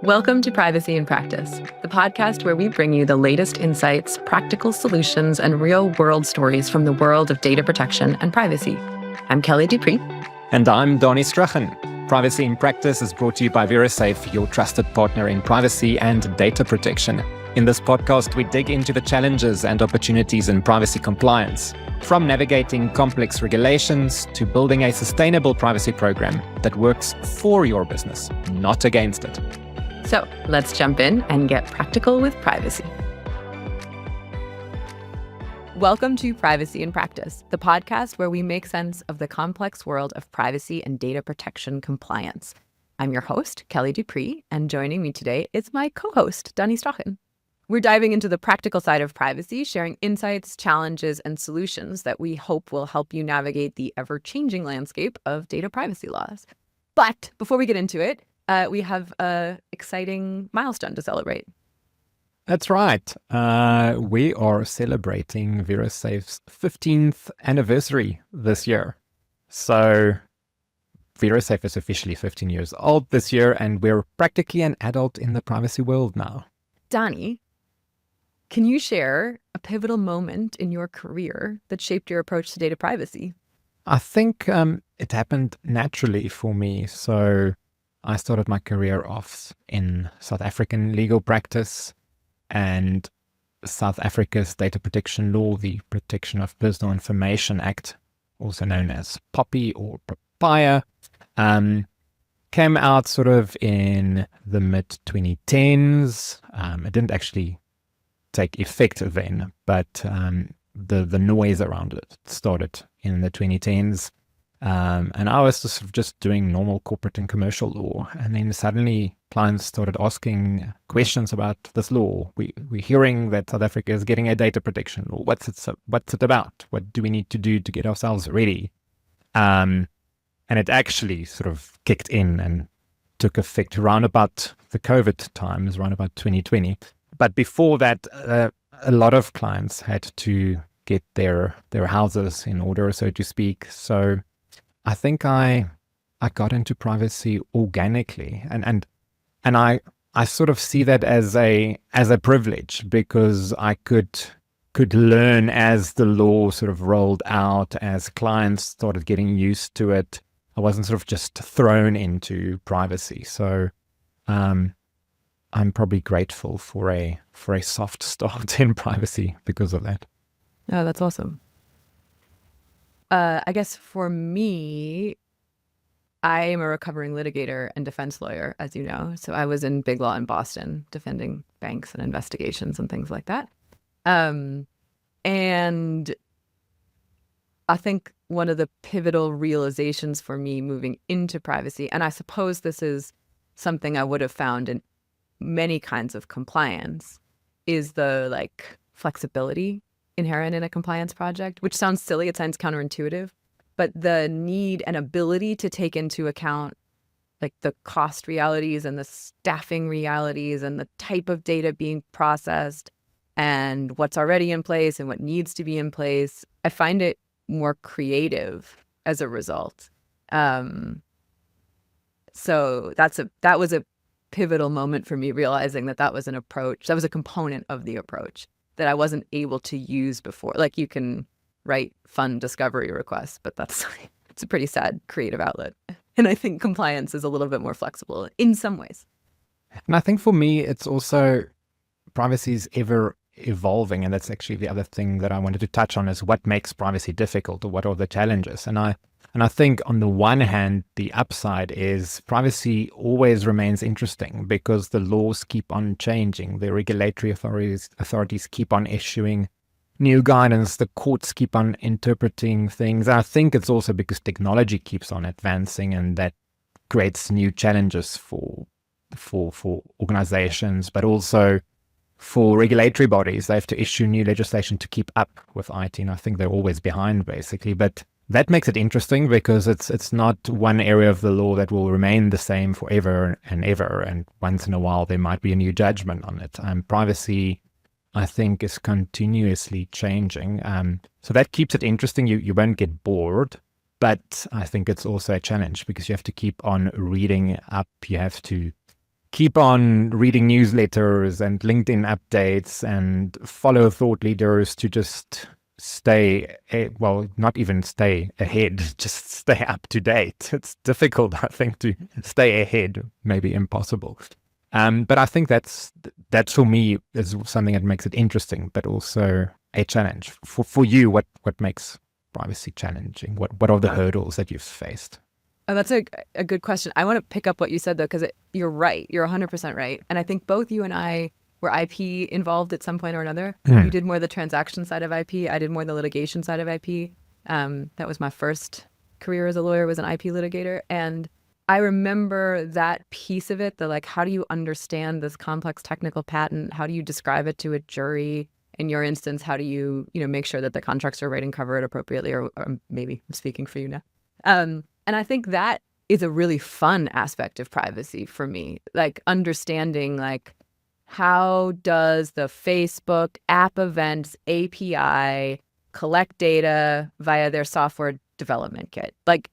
Welcome to Privacy in Practice, the podcast where we bring you the latest insights, practical solutions, and real-world stories from the world of data protection and privacy. I'm Kellie du Preez. And I'm Danie Strachan. Privacy in Practice is brought to you by VeraSafe, your trusted partner in privacy and data protection. In this podcast, we dig into the challenges and opportunities in privacy compliance, from navigating complex regulations to building a sustainable privacy program that works for your business, not against it. So let's jump in and get practical with privacy. Welcome to Privacy in Practice, the podcast where we make sense of the complex world of privacy and data protection compliance. I'm your host, Kellie du Preez, and joining me today is my co-host, Danie Strachan. We're diving into the practical side of privacy, sharing insights, challenges, and solutions that we hope will help you navigate the ever-changing landscape of data privacy laws. But before we get into it, we have an exciting milestone to celebrate. That's right. We are celebrating VeraSafe's 15th anniversary this year. So VeraSafe is officially 15 years old this year, and we're practically an adult in the privacy world now. Danie, can you share a pivotal moment in your career that shaped your approach to data privacy? I think it happened naturally for me. So I started my career off in South African legal practice, and South Africa's data protection law, the Protection of Personal Information Act, also known as POPI or POPIA, came out sort of in the mid-2010s. It didn't actually take effect then, but the noise around it started in the 2010s. And I was just doing normal corporate and commercial law. And then suddenly clients started asking questions about this law. We're hearing that South Africa is getting a data protection law. What's it about? What do we need to do to get ourselves ready? And it actually sort of kicked in and took effect around about the COVID times, around about 2020. But before that, a lot of clients had to get their houses in order, so to speak. So I think I got into privacy organically, and I sort of see that as a privilege, because I could learn as the law sort of rolled out, as clients started getting used to it. I wasn't sort of just thrown into privacy. So I'm probably grateful for a soft start in privacy because of that. Oh, that's awesome. I guess for me, I am a recovering litigator and defense lawyer, as you know. So I was in big law in Boston, defending banks and investigations and things like that. And I think one of the pivotal realizations for me moving into privacy, and I suppose this is something I would have found in many kinds of compliance, is the flexibility inherent in a compliance project, which sounds silly. It sounds counterintuitive, but the need and ability to take into account the cost realities and the staffing realities and the type of data being processed and what's already in place and what needs to be in place, I find it more creative as a result. So that was a pivotal moment for me, realizing that was an approach, that was a component of the approach that I wasn't able to use before. You can write fun discovery requests, but it's a pretty sad creative outlet. And I think compliance is a little bit more flexible in some ways. And I think for me, it's also privacy is ever evolving. And that's actually the other thing that I wanted to touch on, is what makes privacy difficult, or what are the challenges. And I think on the one hand, the upside is privacy always remains interesting because the laws keep on changing. The regulatory authorities keep on issuing new guidance. The courts keep on interpreting things. I think it's also because technology keeps on advancing, and that creates new challenges for organizations, but also for regulatory bodies. They have to issue new legislation to keep up with IT, and I think they're always behind, basically. But that makes it interesting because it's not one area of the law that will remain the same forever and ever, and once in a while there might be a new judgment on it. Privacy, I think, is continuously changing. So that keeps it interesting. You won't get bored, but I think it's also a challenge because you have to keep on reading up. You have to keep on reading newsletters and LinkedIn updates and follow thought leaders to just stay, well, not even stay ahead, just stay up to date. It's difficult, I think, to stay ahead, maybe impossible. But I think that's for me is something that makes it interesting, but also a challenge. For you, what makes privacy challenging? What are the hurdles that you've faced? Oh, that's a good question. I want to pick up what you said, though, because you're right. You're 100% right. And I think both you and I were IP involved at some point or another. You did more the transaction side of IP. I did more the litigation side of IP. That was my first career as a lawyer, was an IP litigator. And I remember that piece of it, the like, how do you understand this complex technical patent? How do you describe it to a jury? In your instance, how do you, make sure that the contracts are right and cover it appropriately? Or maybe I'm speaking for you now. And I think that is a really fun aspect of privacy for me, like understanding like, how does the Facebook app events API collect data via their software development kit? Like,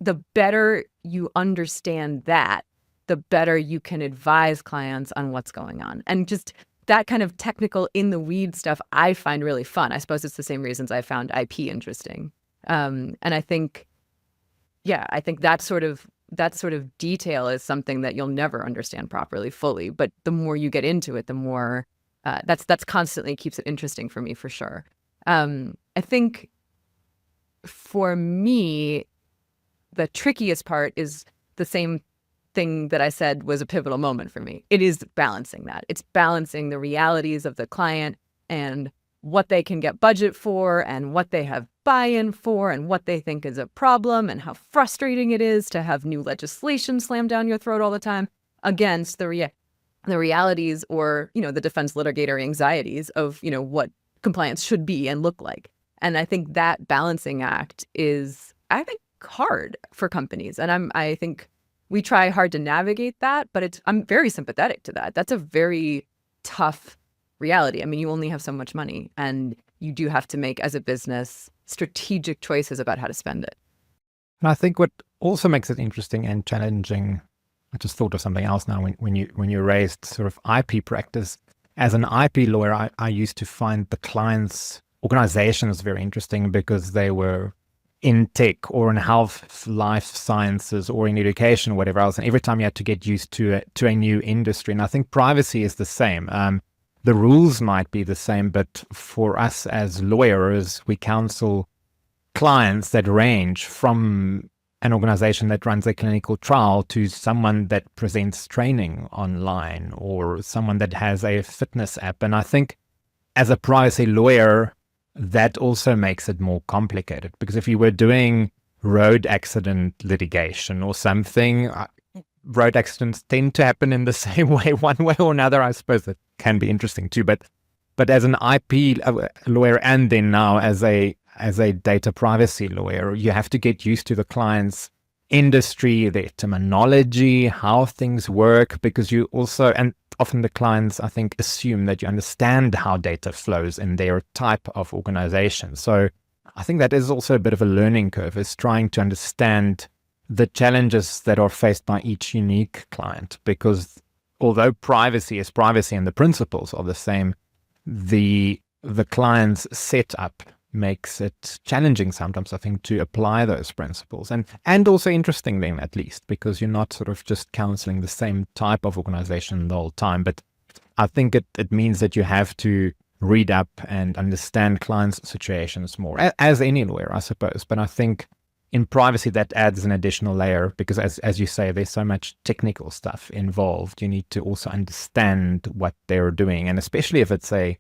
the better you understand that, the better you can advise clients on what's going on. And just that kind of technical in the weeds stuff I find really fun. I suppose it's the same reasons I found IP interesting. And I think, I think that sort of detail is something that you'll never understand properly fully. But the more you get into it, the more that's constantly keeps it interesting for me, for sure. I think for me, the trickiest part is the same thing that I said was a pivotal moment for me. It is balancing that. It's balancing the realities of the client and what they can get budget for and what they have buy-in for and what they think is a problem and how frustrating it is to have new legislation slammed down your throat all the time against the realities or, the defense litigator anxieties of, what compliance should be and look like. And I think that balancing act is, I think, hard for companies. And I think we try hard to navigate that, but I'm very sympathetic to that. That's a very tough reality. I mean, you only have so much money and you do have to make, as a business, strategic choices about how to spend it. And I think what also makes it interesting and challenging, I just thought of something else now when you raised sort of IP practice. As an IP lawyer, I used to find the clients' organizations very interesting because they were in tech or in health, life sciences, or in education, or whatever else. And every time you had to get used to a new industry. And I think privacy is the same. The rules might be the same, but for us as lawyers, we counsel clients that range from an organization that runs a clinical trial to someone that presents training online or someone that has a fitness app. And I think as a privacy lawyer, that also makes it more complicated, because if you were doing road accident litigation or something, road accidents tend to happen in the same way, one way or another. I suppose that can be interesting too. But as an IP lawyer, and then now as a data privacy lawyer, you have to get used to the client's industry, their terminology, how things work, because you also, and often the clients, I think, assume that you understand how data flows in their type of organization. So I think that is also a bit of a learning curve, is trying to understand the challenges that are faced by each unique client, because although privacy is privacy and the principles are the same, the client's setup makes it challenging sometimes, I think, to apply those principles, and also interesting then, at least, because you're not sort of just counseling the same type of organization the whole time. But I think it means that you have to read up and understand clients' situations more, as any lawyer, I suppose. But I think in privacy, that adds an additional layer, because as you say, there's so much technical stuff involved. You need to also understand what they're doing, and especially if it's a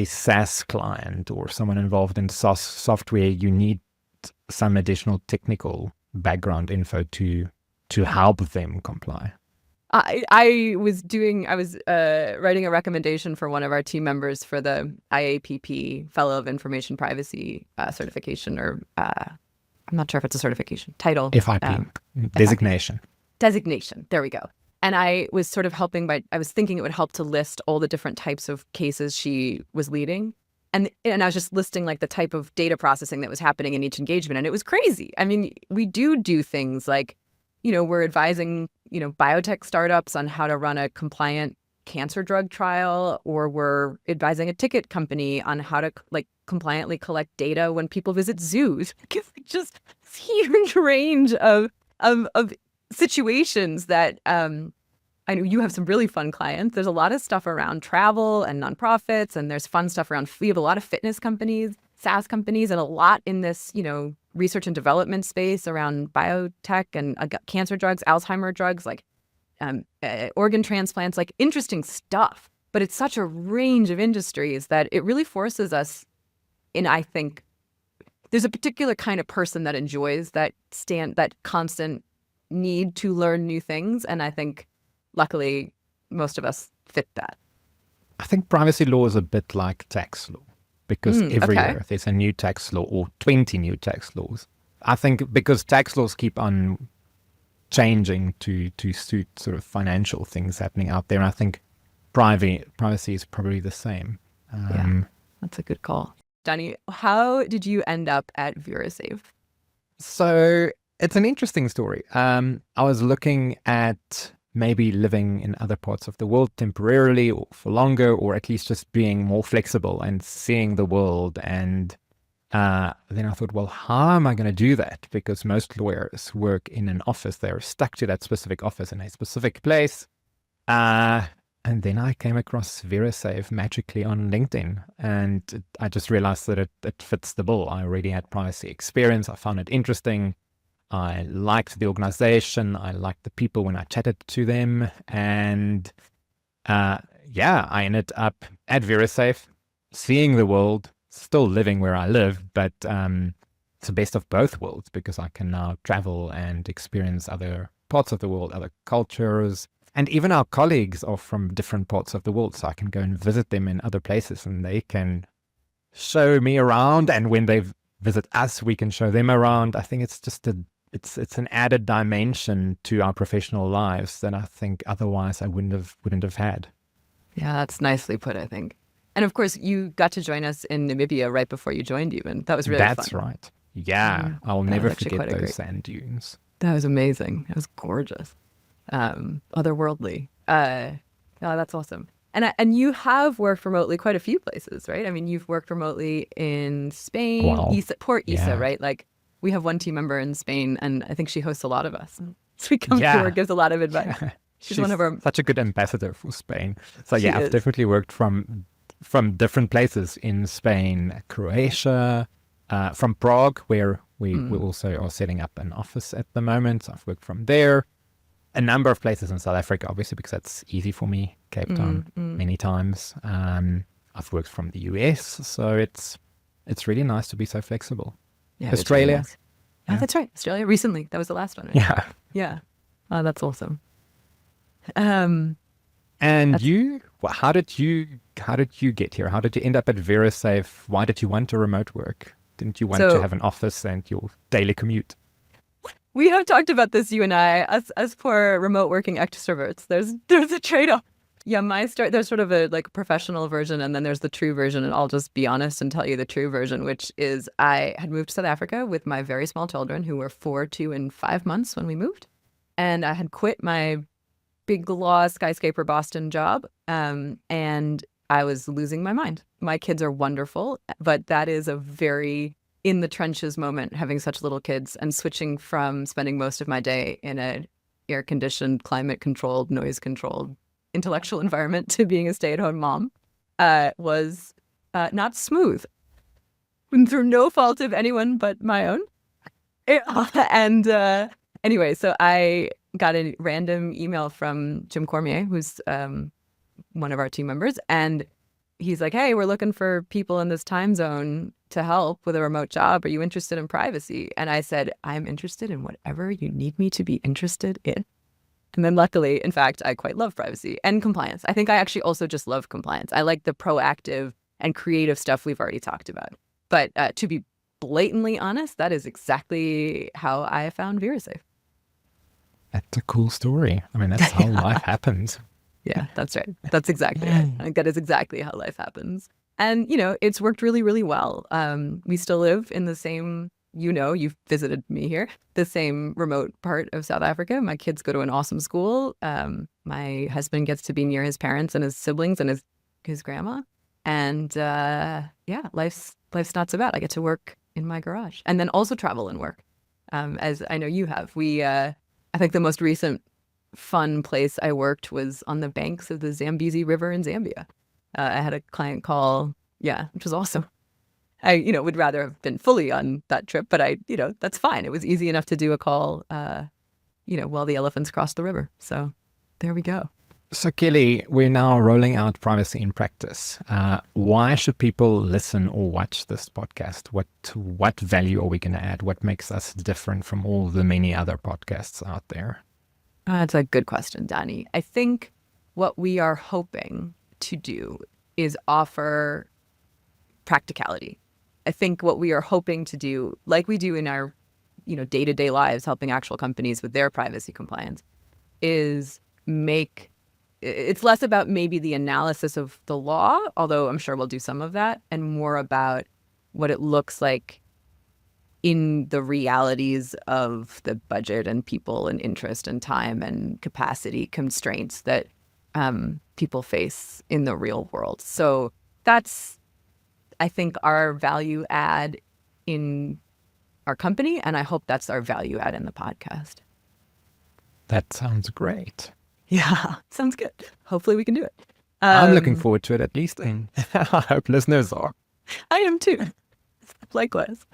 SaaS client or someone involved in SaaS software, you need some additional technical background info to help them comply. I was writing a recommendation for one of our team members for the IAPP Fellow of Information Privacy certification, or I'm not sure if it's a certification title. FIP, designation. Designation. There we go. And I was sort of I was thinking it would help to list all the different types of cases she was leading. And I was just listing like the type of data processing that was happening in each engagement. And it was crazy. I mean, we do things like, we're advising, biotech startups on how to run a compliant cancer drug trial, or we're advising a ticket company on how to like compliantly collect data when people visit zoos. It's just this huge range of situations that I know you have some really fun clients. There's a lot of stuff around travel and nonprofits, and there's fun stuff around, we have a lot of fitness companies, SaaS companies, and a lot in this, research and development space around biotech and cancer drugs, Alzheimer drugs, like organ transplants, like interesting stuff. But it's such a range of industries that it really forces us in, I think, there's a particular kind of person that enjoys that constant need to learn new things. And I think, luckily, most of us fit that. I think privacy law is a bit like tax law, because every year there's a new tax law or 20 new tax laws. I think because tax laws keep on changing to suit sort of financial things happening out there. And I think privacy is probably the same. Yeah, that's a good call. Danie, how did you end up at VeraSafe? So it's an interesting story. I was looking at maybe living in other parts of the world temporarily or for longer, or at least just being more flexible and seeing the world. And then I thought, well, how am I going to do that? Because most lawyers work in an office. They're stuck to that specific office in a specific place. And then I came across VeraSafe magically on LinkedIn, and I just realized that it fits the bill. I already had privacy experience. I found it interesting. I liked the organization. I liked the people when I chatted to them. And I ended up at VeraSafe, seeing the world, still living where I live, but it's the best of both worlds, because I can now travel and experience other parts of the world, other cultures. And even our colleagues are from different parts of the world, so I can go and visit them in other places, and they can show me around. And when they visit us, we can show them around. I think it's just it's an added dimension to our professional lives that I think otherwise I wouldn't have had. Yeah, that's nicely put, I think. And of course, you got to join us in Namibia right before you joined, even. That was really fun. That's right. Yeah, I'll never forget those sand dunes. That was amazing. It was gorgeous. Otherworldly. Oh, that's awesome. And you have worked remotely quite a few places, right? I mean, you've worked remotely in Spain. Wow. Poor Isa, right? Like, we have one team member in Spain, and I think she hosts a lot of us. So we come to her, gives a lot of advice. She's one of our such a good ambassador for Spain. So yeah, I've is. definitely worked from different places in Spain, Croatia, from Prague, where we also are setting up an office at the moment. So I've worked from there. A number of places in South Africa, obviously, because that's easy for me. Cape Town many times. I've worked from the US, so it's really nice to be so flexible. Yeah, Australia. really nice. Oh, that's right. Australia recently. That was the last one, right? Yeah. Yeah. Oh, that's awesome. And you, how did you get here? How did you end up at VeraSafe? Why did you want to remote work? Didn't you want to have an office and your daily commute? We have talked about this, you and I, as for remote working extroverts. There's a trade-off. Yeah, my story, there's sort of a like professional version, and then there's the true version. And I'll just be honest and tell you the true version, which is I had moved to South Africa with my very small children, who were 4, 2, and 5 months when we moved. And I had quit my big law skyscraper Boston job, and I was losing my mind. My kids are wonderful, but that is a very in the trenches moment, having such little kids and switching from spending most of my day in a air-conditioned, climate-controlled, noise-controlled, intellectual environment to being a stay-at-home mom was not smooth, through no fault of anyone but my own. And anyway, so I got a random email from Jim Cormier, who's one of our team members, and he's like, hey, we're looking for people in this time zone to help with a remote job. Are you interested in privacy? And I said, I'm interested in whatever you need me to be interested in. And then luckily, in fact, I quite love privacy and compliance. I think I actually also just love compliance. I like the proactive and creative stuff we've already talked about. But to be blatantly honest, that is exactly how I found VeraSafe. That's a cool story. I mean, that's how life happens. Yeah, that's right. That's exactly it. I think that is exactly how life happens. And, it's worked really, really well. We still live in the same you've visited me here, the same remote part of South Africa. My kids go to an awesome school. My husband gets to be near his parents and his siblings and his grandma. And yeah, life's not so bad. I get to work in my garage and then also travel and work, as I know you have. I think the most recent fun place I worked was on the banks of the Zambezi River in Zambia. I had a client call, yeah, which was awesome. I, would rather have been fully on that trip, but that's fine. It was easy enough to do a call, while the elephants crossed the river. So there we go. So Kellie, we're now rolling out Privacy in Practice. Why should people listen or watch this podcast? What value are we going to add? What makes us different from all the many other podcasts out there? That's a good question, Danie. I think what we are hoping to do is offer practicality. I think what we are hoping to do, like we do in our, day-to-day lives, helping actual companies with their privacy compliance, is it's less about maybe the analysis of the law, although I'm sure we'll do some of that, and more about what it looks like in the realities of the budget and people and interest and time and capacity constraints that people face in the real world. So that's, I think, our value add in our company, and I hope that's our value add in the podcast. That sounds great. Yeah, sounds good. Hopefully we can do it. I'm looking forward to it, at least, and I hope listeners are. I am too. Likewise.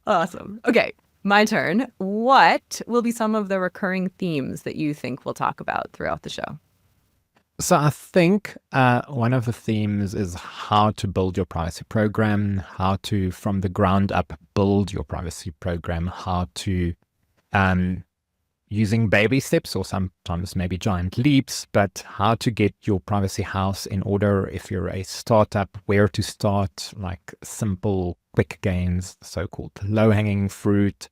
Awesome. Okay, my turn. What will be some of the recurring themes that you think we'll talk about throughout the show? So I think one of the themes is how to build your privacy program, how to, from the ground up, build your privacy program, how to, using baby steps or sometimes maybe giant leaps, but how to get your privacy house in order if you're a startup, where to start, like simple, quick gains, so-called low-hanging fruit.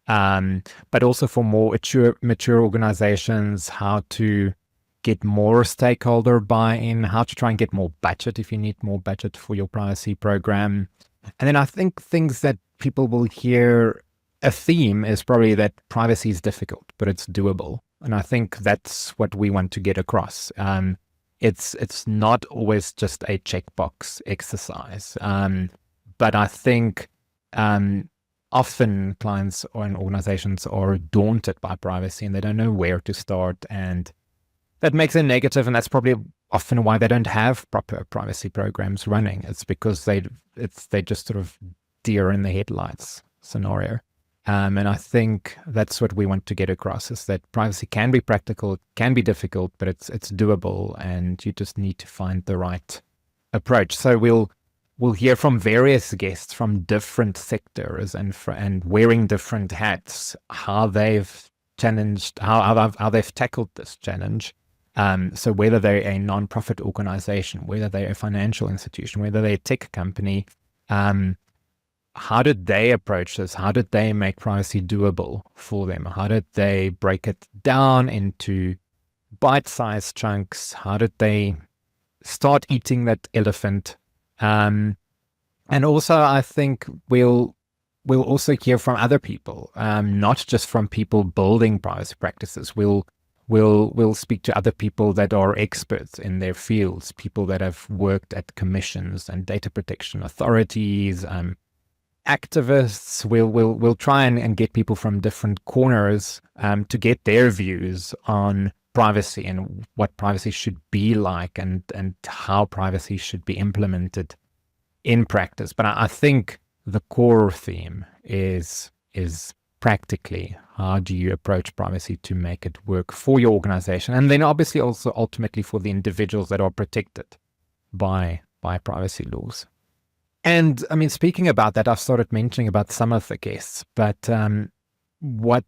But also for more mature organizations, how to get more stakeholder buy-in, how to try and get more budget if you need more budget for your privacy program. And then I think things that people will hear, a theme is probably that privacy is difficult, but it's doable. And I think that's what we want to get across. It's not always just a checkbox exercise. But I think often clients and organizations are daunted by privacy and they don't know where to start, and that makes it negative, and that's probably often why they don't have proper privacy programs running. It's because they just sort of deer in the headlights scenario. And I think that's what we want to get across, is that privacy can be practical, it can be difficult, but it's doable, and you just need to find the right approach. So we'll hear from various guests from different sectors and wearing different hats, how they've challenged, how they've tackled this challenge. So whether they're a non-profit organization, whether they're a financial institution, whether they're a tech company, how did they approach this? How did they make privacy doable for them? How did they break it down into bite-sized chunks? How did they start eating that elephant? And also, I think we'll also hear from other people, not just from people building privacy practices. We'll speak to other people that are experts in their fields, people that have worked at commissions and data protection authorities, activists. We'll try and get people from different corners to get their views on privacy and what privacy should be like, and how privacy should be implemented in practice. But I think the core theme is practically, how do you approach privacy to make it work for your organization, and then obviously also ultimately for the individuals that are protected by privacy laws. And I mean, speaking about that, I've started mentioning about some of the guests, but what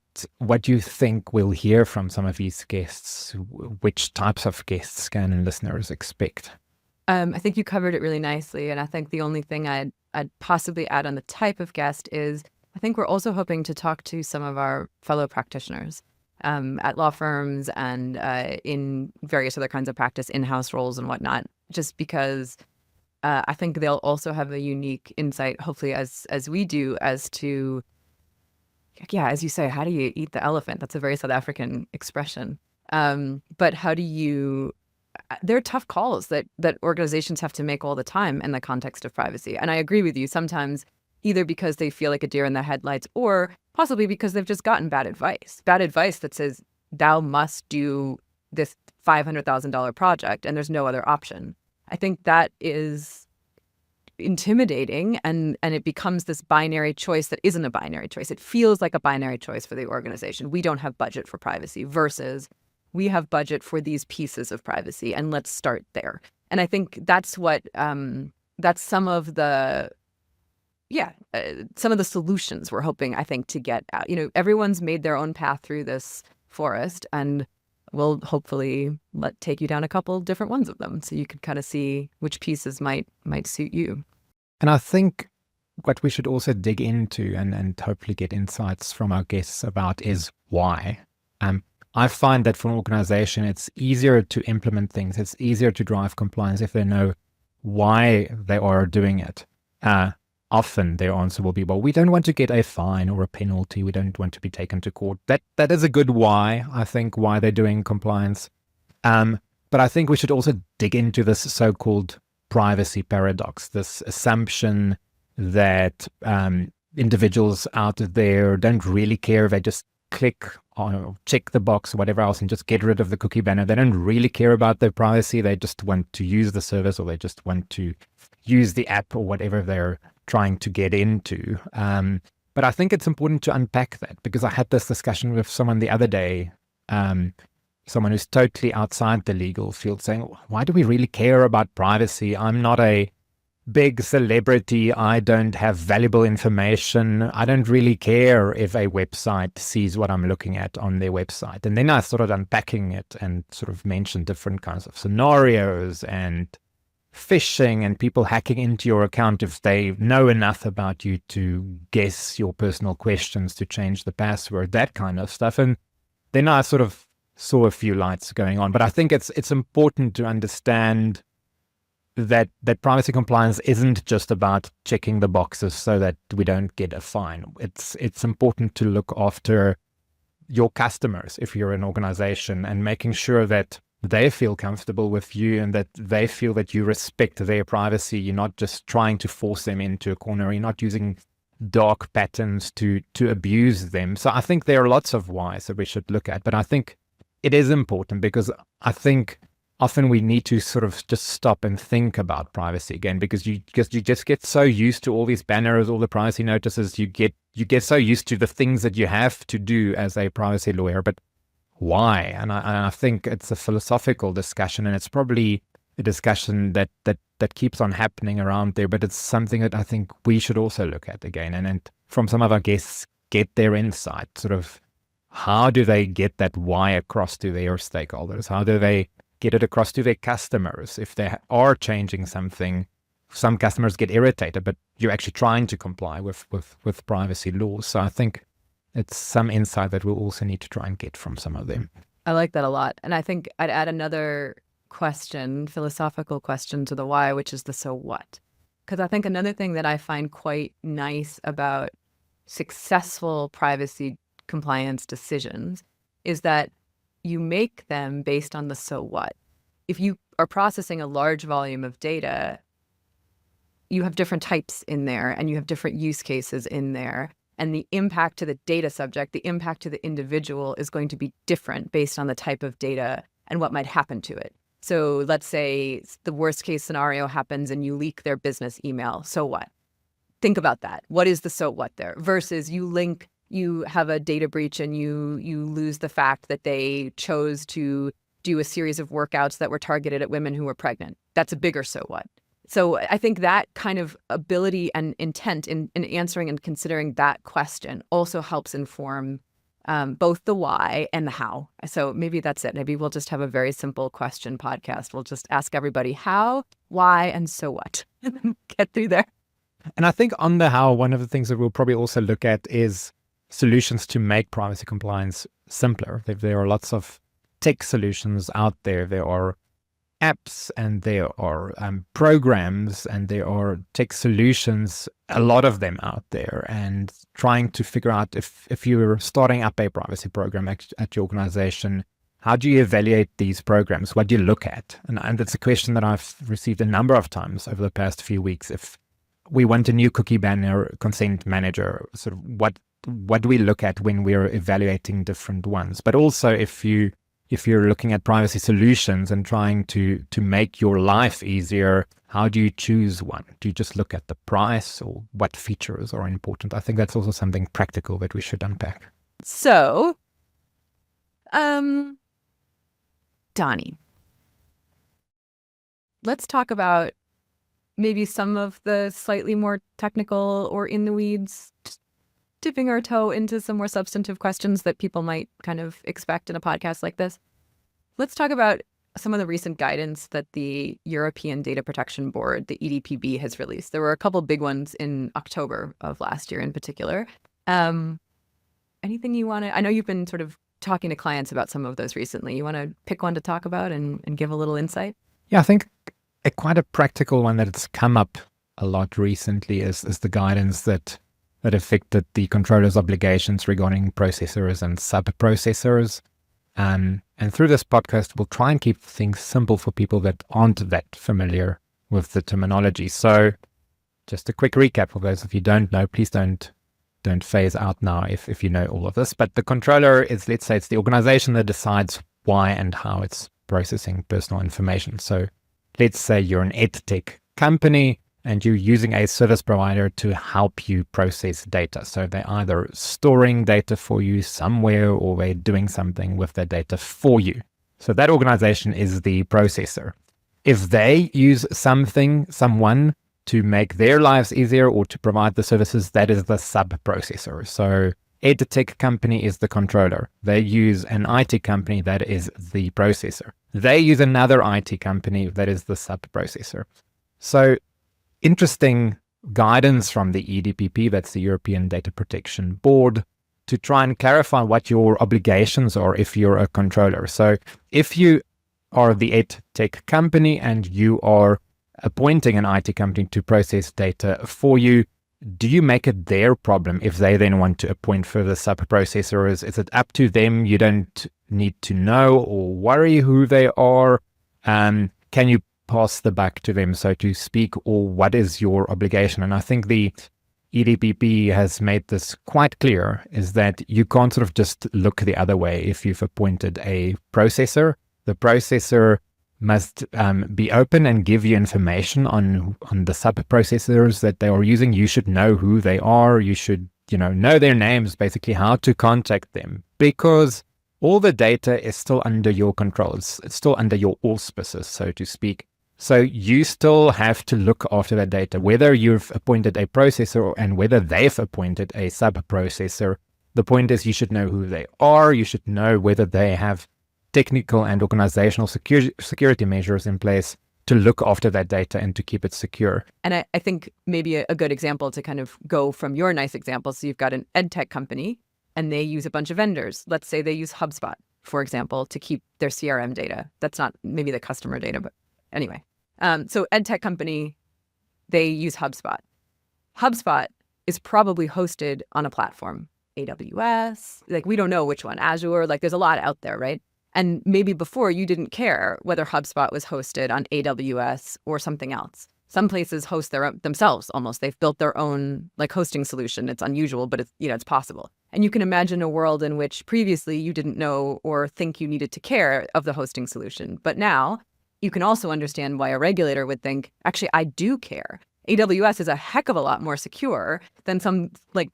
do you think we'll hear from some of these guests? Which types of guests can listeners expect? I think you covered it really nicely, and I think the only thing I'd possibly add on the type of guest is, I think we're also hoping to talk to some of our fellow practitioners at law firms and in various other kinds of practice, in-house roles and whatnot, just because I think they'll also have a unique insight, hopefully as we do, as to yeah, as you say, how do you eat the elephant? That's a very South African expression. But how do you, there are tough calls that organizations have to make all the time in the context of privacy. And I agree with you, sometimes either because they feel like a deer in the headlights or possibly because they've just gotten bad advice that says, thou must do this $500,000 project and there's no other option. I think that is intimidating, and it becomes this binary choice that isn't a binary choice. It feels like a binary choice for the organization. We don't have budget for privacy versus we have budget for these pieces of privacy, and let's start there. And I think that's what that's some of the some of the solutions we're hoping, I think, to get out. Everyone's made their own path through this forest, and we'll hopefully take you down a couple different ones of them so you can kind of see which pieces might suit you. And I think what we should also dig into and hopefully get insights from our guests about is why. I find that for an organization, it's easier to implement things. It's easier to drive compliance if they know why they are doing it. Often their answer will be, well, we don't want to get a fine or a penalty. We don't want to be taken to court. That is a good why, I think, why they're doing compliance. But I think we should also dig into this so-called privacy paradox, this assumption that individuals out there don't really care. They just click or check the box or whatever else and just get rid of the cookie banner. They don't really care about their privacy. They just want to use the service, or they just want to use the app or whatever they're trying to get into. But I think it's important to unpack that, because I had this discussion with someone the other day, someone who's totally outside the legal field, saying, why do we really care about privacy? I'm not a big celebrity. I don't have valuable information. I don't really care if a website sees what I'm looking at on their website. And then I started unpacking it and sort of mentioned different kinds of scenarios and phishing and people hacking into your account if they know enough about you to guess your personal questions to change the password, that kind of stuff. And then I sort of saw a few lights going on. But I think it's important to understand that privacy compliance isn't just about checking the boxes so that we don't get a fine. It's important to look after your customers if you're an organization, and making sure that they feel comfortable with you and that they feel that you respect their privacy. You're not just trying to force them into a corner. You're not using dark patterns to abuse them. So I think there are lots of whys that we should look at, but I think it is important because I think often we need to sort of just stop and think about privacy again, because you just get so used to all these banners, all the privacy notices. You get so used to the things that you have to do as a privacy lawyer, but why? And I think it's a philosophical discussion, and it's probably a discussion that keeps on happening around there, but it's something that I think we should also look at again, and from some of our guests get their insight, sort of how do they get that why across to their stakeholders? How do they get it across to their customers? If they are changing something, some customers get irritated, but you're actually trying to comply with privacy laws. So I think it's some insight that we'll also need to try and get from some of them. I like that a lot. And I think I'd add another question, philosophical question to the why, which is the so what. Because I think another thing that I find quite nice about successful privacy compliance decisions is that you make them based on the so what. If you are processing a large volume of data, you have different types in there and you have different use cases in there. And the impact to the data subject, the impact to the individual is going to be different based on the type of data and what might happen to it. So let's say the worst case scenario happens and you leak their business email. So what? Think about that. What is the so what there? Versus you have a data breach and you lose the fact that they chose to do a series of workouts that were targeted at women who were pregnant. That's a bigger so what. So I think that kind of ability and intent in answering and considering that question also helps inform both the why and the how. So maybe that's it. Maybe we'll just have a very simple question podcast. We'll just ask everybody how, why, and so what. Get through there. And I think on the how, one of the things that we'll probably also look at is solutions to make privacy compliance simpler. There are lots of tech solutions out there. There are apps and there are programs and there are tech solutions, a lot of them out there, and trying to figure out if you're starting up a privacy program at your organization, how do you evaluate these programs? What do you look at? And that's a question that I've received a number of times over the past few weeks. If we want a new cookie banner consent manager, sort of what do we look at when we're evaluating different ones? But also if you're looking at privacy solutions and trying to make your life easier, how do you choose one? Do you just look at the price, or what features are important? I think that's also something practical that we should unpack. So, Danie, let's talk about maybe some of the slightly more technical or in the weeds, just dipping our toe into some more substantive questions that people might kind of expect in a podcast like this. Let's talk about some of the recent guidance that the European Data Protection Board, the EDPB, has released. There were a couple big ones in October of last year in particular. Anything you want to, I know you've been sort of talking to clients about some of those recently. You want to pick one to talk about and give a little insight? Yeah, I think quite a practical one that's come up a lot recently is the guidance that affected the controller's obligations regarding processors and sub-processors. And through this podcast, we'll try and keep things simple for people that aren't that familiar with the terminology. So just a quick recap for those of you who don't know, please don't phase out now if you know all of this. But the controller is, let's say, it's the organization that decides why and how it's processing personal information. So let's say you're an edtech company and you're using a service provider to help you process data. So they're either storing data for you somewhere or they're doing something with their data for you. So that organization is the processor. If they use someone to make their lives easier or to provide the services, that is the sub-processor. So EdTech company is the controller. They use an IT company, that is the processor. They use another IT company, that is the sub-processor. So interesting guidance from the EDPB, that's the European Data Protection Board, to try and clarify what your obligations are if you're a controller. So if you are the EdTech company and you are appointing an IT company to process data for you, do you make it their problem if they then want to appoint further sub-processors? Is it up to them? You don't need to know or worry who they are. Can you pass the buck to them, so to speak, or what is your obligation? And I think the EDPB has made this quite clear, is that you can't sort of just look the other way if you've appointed a processor. The processor must be open and give you information on the sub-processors that they are using. You should know who they are. You should, know their names, basically how to contact them, because all the data is still under your control. It's still under your auspices, so to speak. So you still have to look after that data, whether you've appointed a processor and whether they've appointed a sub-processor. The point is you should know who they are. You should know whether they have technical and organizational security measures in place to look after that data and to keep it secure. And I think maybe a good example to kind of go from your nice example. So you've got an edtech company and they use a bunch of vendors. Let's say they use HubSpot, for example, to keep their CRM data. That's not maybe the customer data, but anyway. So edtech company, they use HubSpot. HubSpot is probably hosted on a platform, AWS, like we don't know which one, Azure, like there's a lot out there, right? And maybe before you didn't care whether HubSpot was hosted on AWS or something else. Some places host their own, themselves almost. They've built their own like hosting solution. It's unusual, but it's possible. And you can imagine a world in which previously you didn't know or think you needed to care of the hosting solution. But now you can also understand why a regulator would think, actually, I do care. AWS is a heck of a lot more secure than some like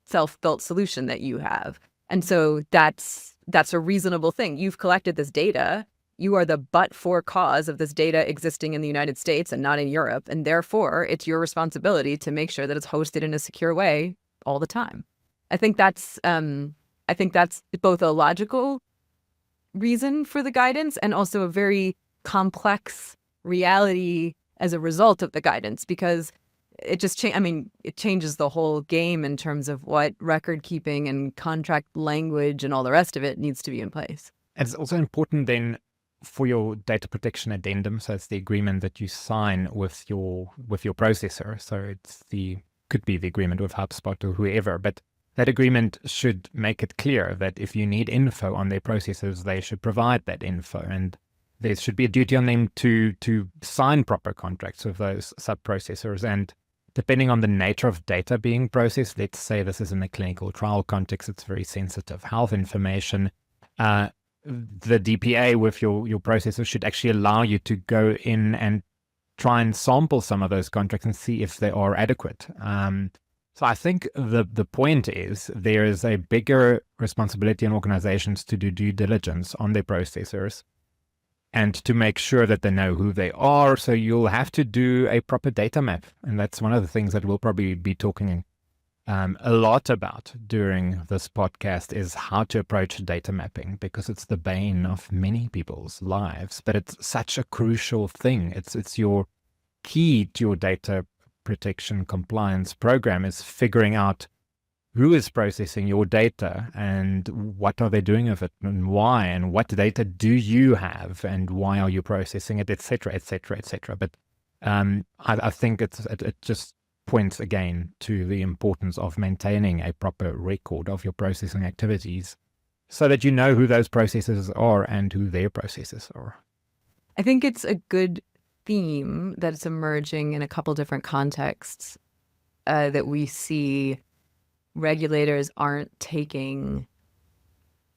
self-built solution that you have. And so that's a reasonable thing. You've collected this data. You are the but-for cause of this data existing in the United States and not in Europe. And therefore, it's your responsibility to make sure that it's hosted in a secure way all the time. I think that's both a logical reason for the guidance and also a very complex reality as a result of the guidance, because it just it changes the whole game in terms of what record keeping and contract language and all the rest of it needs to be in place. And it's also important then for your data protection addendum, so it's the agreement that you sign with your processor. So could be the agreement with HubSpot or whoever, but that agreement should make it clear that if you need info on their processors, they should provide that info, and there should be a duty on them to sign proper contracts with those sub-processors. And depending on the nature of data being processed, let's say this is in a clinical trial context, it's very sensitive health information, the DPA with your processor should actually allow you to go in and try and sample some of those contracts and see if they are adequate. So I think the point is there is a bigger responsibility in organizations to do due diligence on their processors and to make sure that they know who they are. So you'll have to do a proper data map. And that's one of the things that we'll probably be talking a lot about during this podcast, is how to approach data mapping, because it's the bane of many people's lives, but it's such a crucial thing. It's your key to your data protection compliance program, is figuring out who is processing your data and what are they doing with it and why, and what data do you have and why are you processing it, etc., etc., etc. But I think it just points again to the importance of maintaining a proper record of your processing activities so that you know who those processes are and who their processes are. I think it's a good theme that's emerging in a couple different contexts, that we see regulators aren't taking,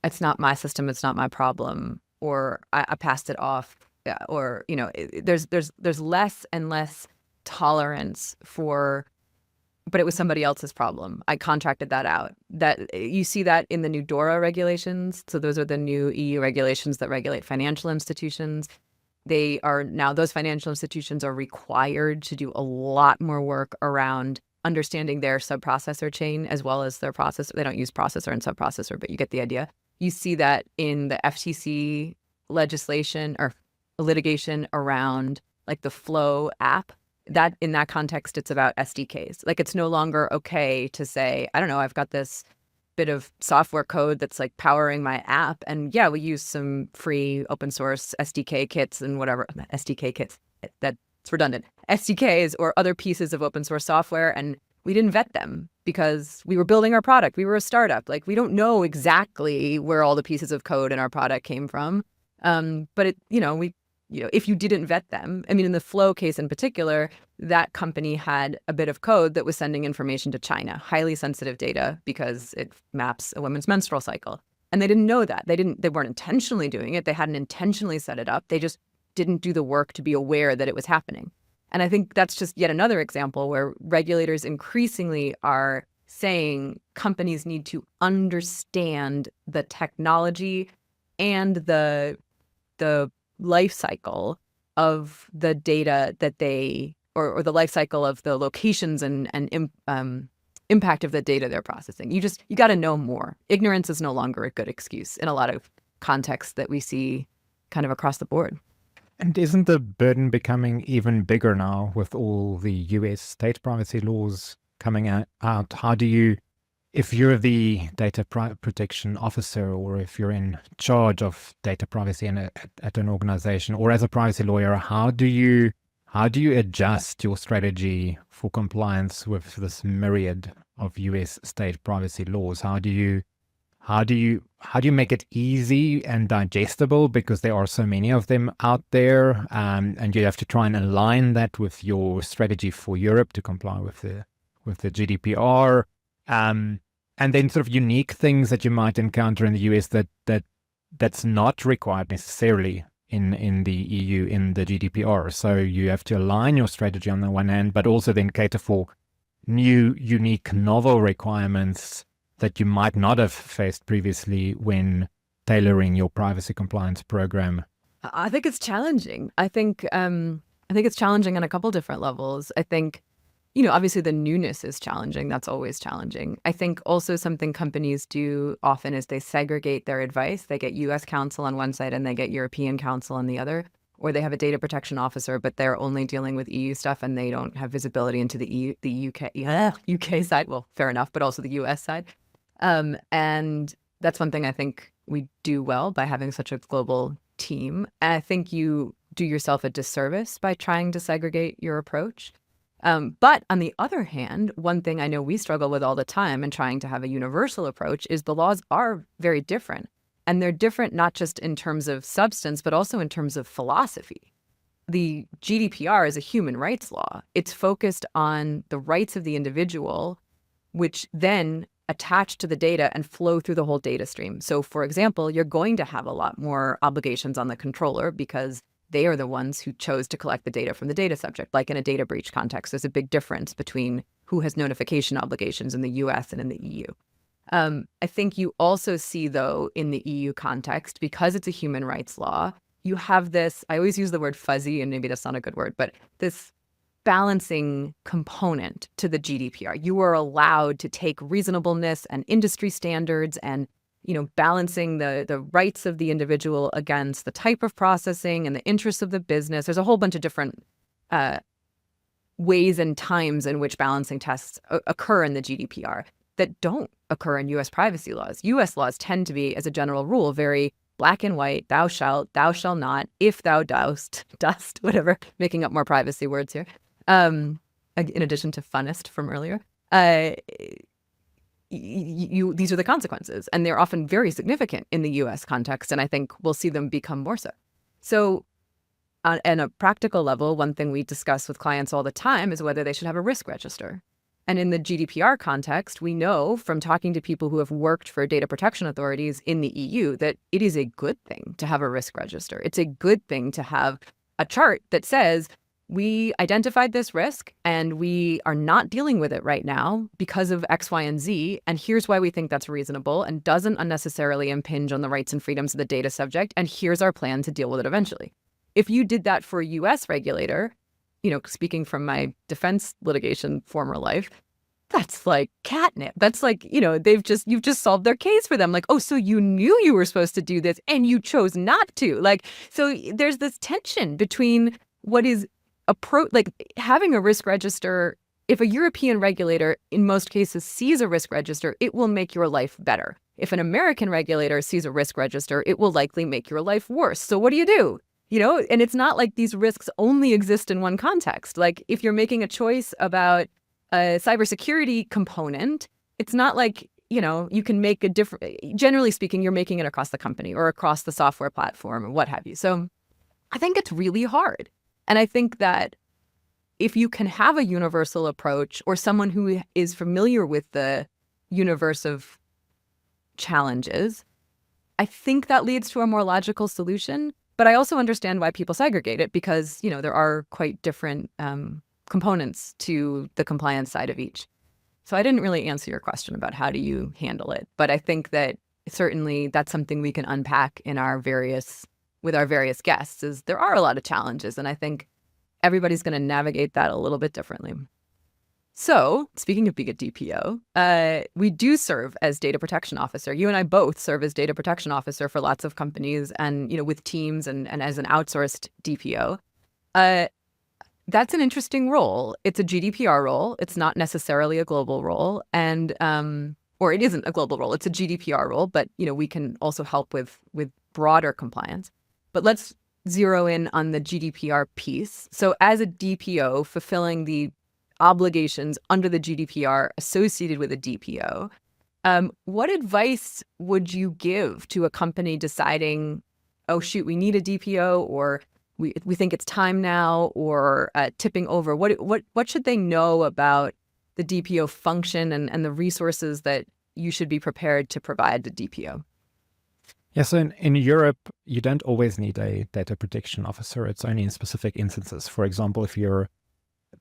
it's not my system, it's not my problem, or I passed it off, or, there's less and less tolerance for, but it was somebody else's problem. I contracted that out. That you see that in the new DORA regulations. So those are the new EU regulations that regulate financial institutions. They are now, those financial institutions are required to do a lot more work around understanding their sub-processor chain as well as their processor. They don't use processor and sub-processor, but you get the idea. You see that in the FTC legislation or litigation around like the Flow app. That in that context, it's about SDKs. Like, it's no longer okay to say, I don't know, I've got this bit of software code that's like powering my app, and yeah, we use some free open source SDK kits and whatever. SDK kits, that's redundant. SDKs or other pieces of open source software, and we didn't vet them because we were building our product. We were a startup. Like, we don't know exactly where all the pieces of code in our product came from. But if you didn't vet them, I mean, in the Flow case in particular, that company had a bit of code that was sending information to China, highly sensitive data because it maps a woman's menstrual cycle. And they didn't know that. They weren't intentionally doing it. They hadn't intentionally set it up. They just didn't do the work to be aware that it was happening. And I think that's just yet another example where regulators increasingly are saying companies need to understand the technology and the life cycle of the data that they, or the life cycle of the locations and impact of the data they're processing. You got to know more. Ignorance is no longer a good excuse in a lot of contexts that we see kind of across the board. And isn't the burden becoming even bigger now with all the US state privacy laws coming out? How do you, if you're the data protection officer, or if you're in charge of data privacy at an organization, or as a privacy lawyer, how do you adjust your strategy for compliance with this myriad of US state privacy laws? How do you make it easy and digestible, because there are so many of them out there, and you have to try and align that with your strategy for Europe to comply with the GDPR, and then sort of unique things that you might encounter in the US that's not required necessarily in the EU in the GDPR. So you have to align your strategy on the one hand, but also then cater for new, unique, novel requirements that you might not have faced previously when tailoring your privacy compliance program. I think it's challenging. I think it's challenging on a couple different levels. I think, obviously the newness is challenging. That's always challenging. I think also something companies do often is they segregate their advice. They get US counsel on one side and they get European counsel on the other, or they have a data protection officer, but they're only dealing with EU stuff and they don't have visibility into the UK side. Well, fair enough, but also the US side. And that's one thing I think we do well by having such a global team. And I think you do yourself a disservice by trying to segregate your approach. But on the other hand, one thing I know we struggle with all the time in trying to have a universal approach is the laws are very different. And they're different not just in terms of substance, but also in terms of philosophy. The GDPR is a human rights law. It's focused on the rights of the individual, which then attach to the data and flow through the whole data stream. So, for example, you're going to have a lot more obligations on the controller because they are the ones who chose to collect the data from the data subject. Like in a data breach context, there's a big difference between who has notification obligations in the US and in the EU. I think you also see, though, in the EU context, because it's a human rights law, you have this, I always use the word fuzzy, and maybe that's not a good word, but this balancing component to the GDPR. You are allowed to take reasonableness and industry standards and, balancing the rights of the individual against the type of processing and the interests of the business. There's a whole bunch of different ways and times in which balancing tests occur in the GDPR that don't occur in US privacy laws. US laws tend to be, as a general rule, very black and white, thou shalt not, if thou dost, whatever, making up more privacy words here. In addition to funnest from earlier, these are the consequences, and they're often very significant in the US context, and I think we'll see them become more so. So on a practical level, one thing we discuss with clients all the time is whether they should have a risk register. And in the GDPR context, we know from talking to people who have worked for data protection authorities in the EU that it is a good thing to have a risk register. It's a good thing to have a chart that says, we identified this risk and we are not dealing with it right now because of X, Y, and Z. And here's why we think that's reasonable and doesn't unnecessarily impinge on the rights and freedoms of the data subject. And here's our plan to deal with it eventually. If you did that for a US regulator, speaking from my defense litigation former life, that's like catnip. That's like, you've just solved their case for them. Like, oh, so you knew you were supposed to do this and you chose not to. Like, so there's this tension between what is like having a risk register. If a European regulator, in most cases, sees a risk register, it will make your life better. If an American regulator sees a risk register, it will likely make your life worse. So what do? And it's not like these risks only exist in one context. Like if you're making a choice about a cybersecurity component, it's not like, you can make a different, generally speaking, you're making it across the company or across the software platform or what have you. So I think it's really hard. And I think that if you can have a universal approach or someone who is familiar with the universe of challenges, I think that leads to a more logical solution. But I also understand why people segregate it because, there are quite different components to the compliance side of each. So I didn't really answer your question about how do you handle it. But I think that certainly that's something we can unpack in with our various guests is there are a lot of challenges. And I think everybody's going to navigate that a little bit differently. So speaking of being a DPO, we do serve as data protection officer. You and I both serve as data protection officer for lots of companies and, with teams and as an outsourced DPO. That's an interesting role. It's a GDPR role. It's not necessarily a global role. And, or it isn't a global role. It's a GDPR role, but, we can also help with broader compliance. But let's zero in on the GDPR piece. So as a DPO, fulfilling the obligations under the GDPR associated with a DPO, what advice would you give to a company deciding, oh, shoot, we need a DPO, or we think it's time now, or tipping over? What should they know about the DPO function and the resources that you should be prepared to provide the DPO? Yeah, so in Europe, you don't always need a data protection officer. It's only in specific instances. For example, if you're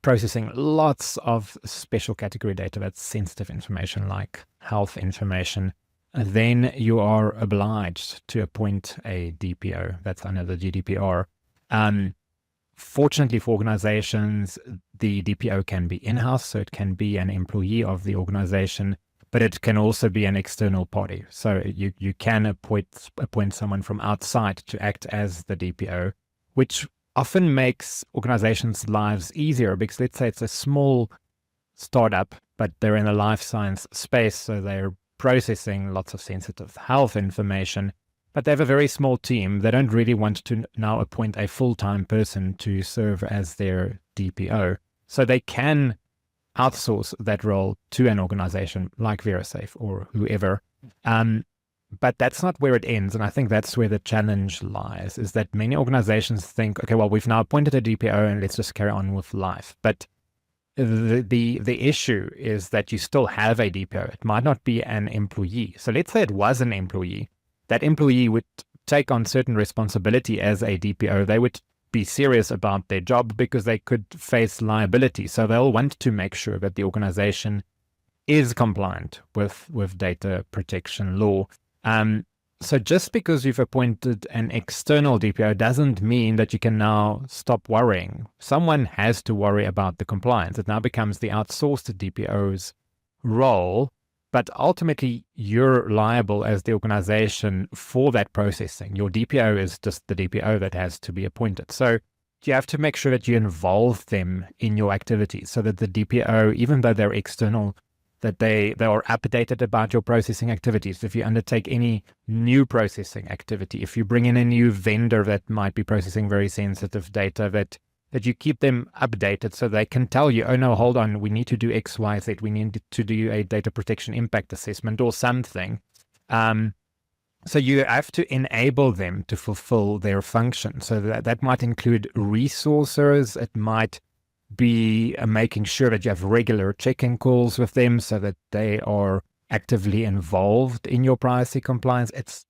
processing lots of special category data, that's sensitive information like health information, then you are obliged to appoint a DPO. That's under the GDPR. Fortunately for organizations, the DPO can be in-house, so it can be an employee of the organization, but it can also be an external party. So you can appoint someone from outside to act as the DPO, which often makes organizations' lives easier because let's say it's a small startup, but they're in the life science space, so they're processing lots of sensitive health information, but they have a very small team. They don't really want to now appoint a full-time person to serve as their DPO. So they can outsource that role to an organization like VeraSafe or whoever. But that's not where it ends. And I think that's where the challenge lies, is that many organizations think, okay, well, we've now appointed a DPO and let's just carry on with life. But the issue is that you still have a DPO. It might not be an employee. So let's say it was an employee. That employee would take on certain responsibility as a DPO. They would be serious about their job because they could face liability. So they'll want to make sure that the organization is compliant with data protection law. So just because you've appointed an external DPO doesn't mean that you can now stop worrying. Someone has to worry about the compliance. It now becomes the outsourced DPO's role, but ultimately you're liable as the organization for that processing. Your DPO is just the DPO that has to be appointed. So you have to make sure that you involve them in your activities so that the DPO, even though they're external, that they are updated about your processing activities. If you undertake any new processing activity, if you bring in a new vendor that might be processing very sensitive data, that you keep them updated so they can tell you, oh no, hold on, we need to do X, Y, Z. We need to do a data protection impact assessment or something. So you have to enable them to fulfill their function. So that might include resources. It might be making sure that you have regular check-in calls with them so that they are actively involved in your privacy compliance. It's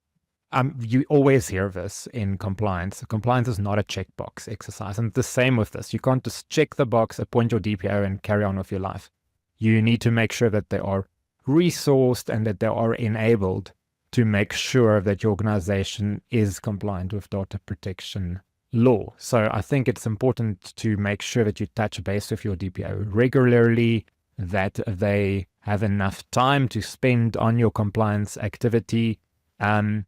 you always hear this in compliance. Compliance is not a checkbox exercise. And the same with this. You can't just check the box, appoint your DPO, and carry on with your life. You need to make sure that they are resourced and that they are enabled to make sure that your organization is compliant with data protection law. So I think it's important to make sure that you touch base with your DPO regularly, that they have enough time to spend on your compliance activity. And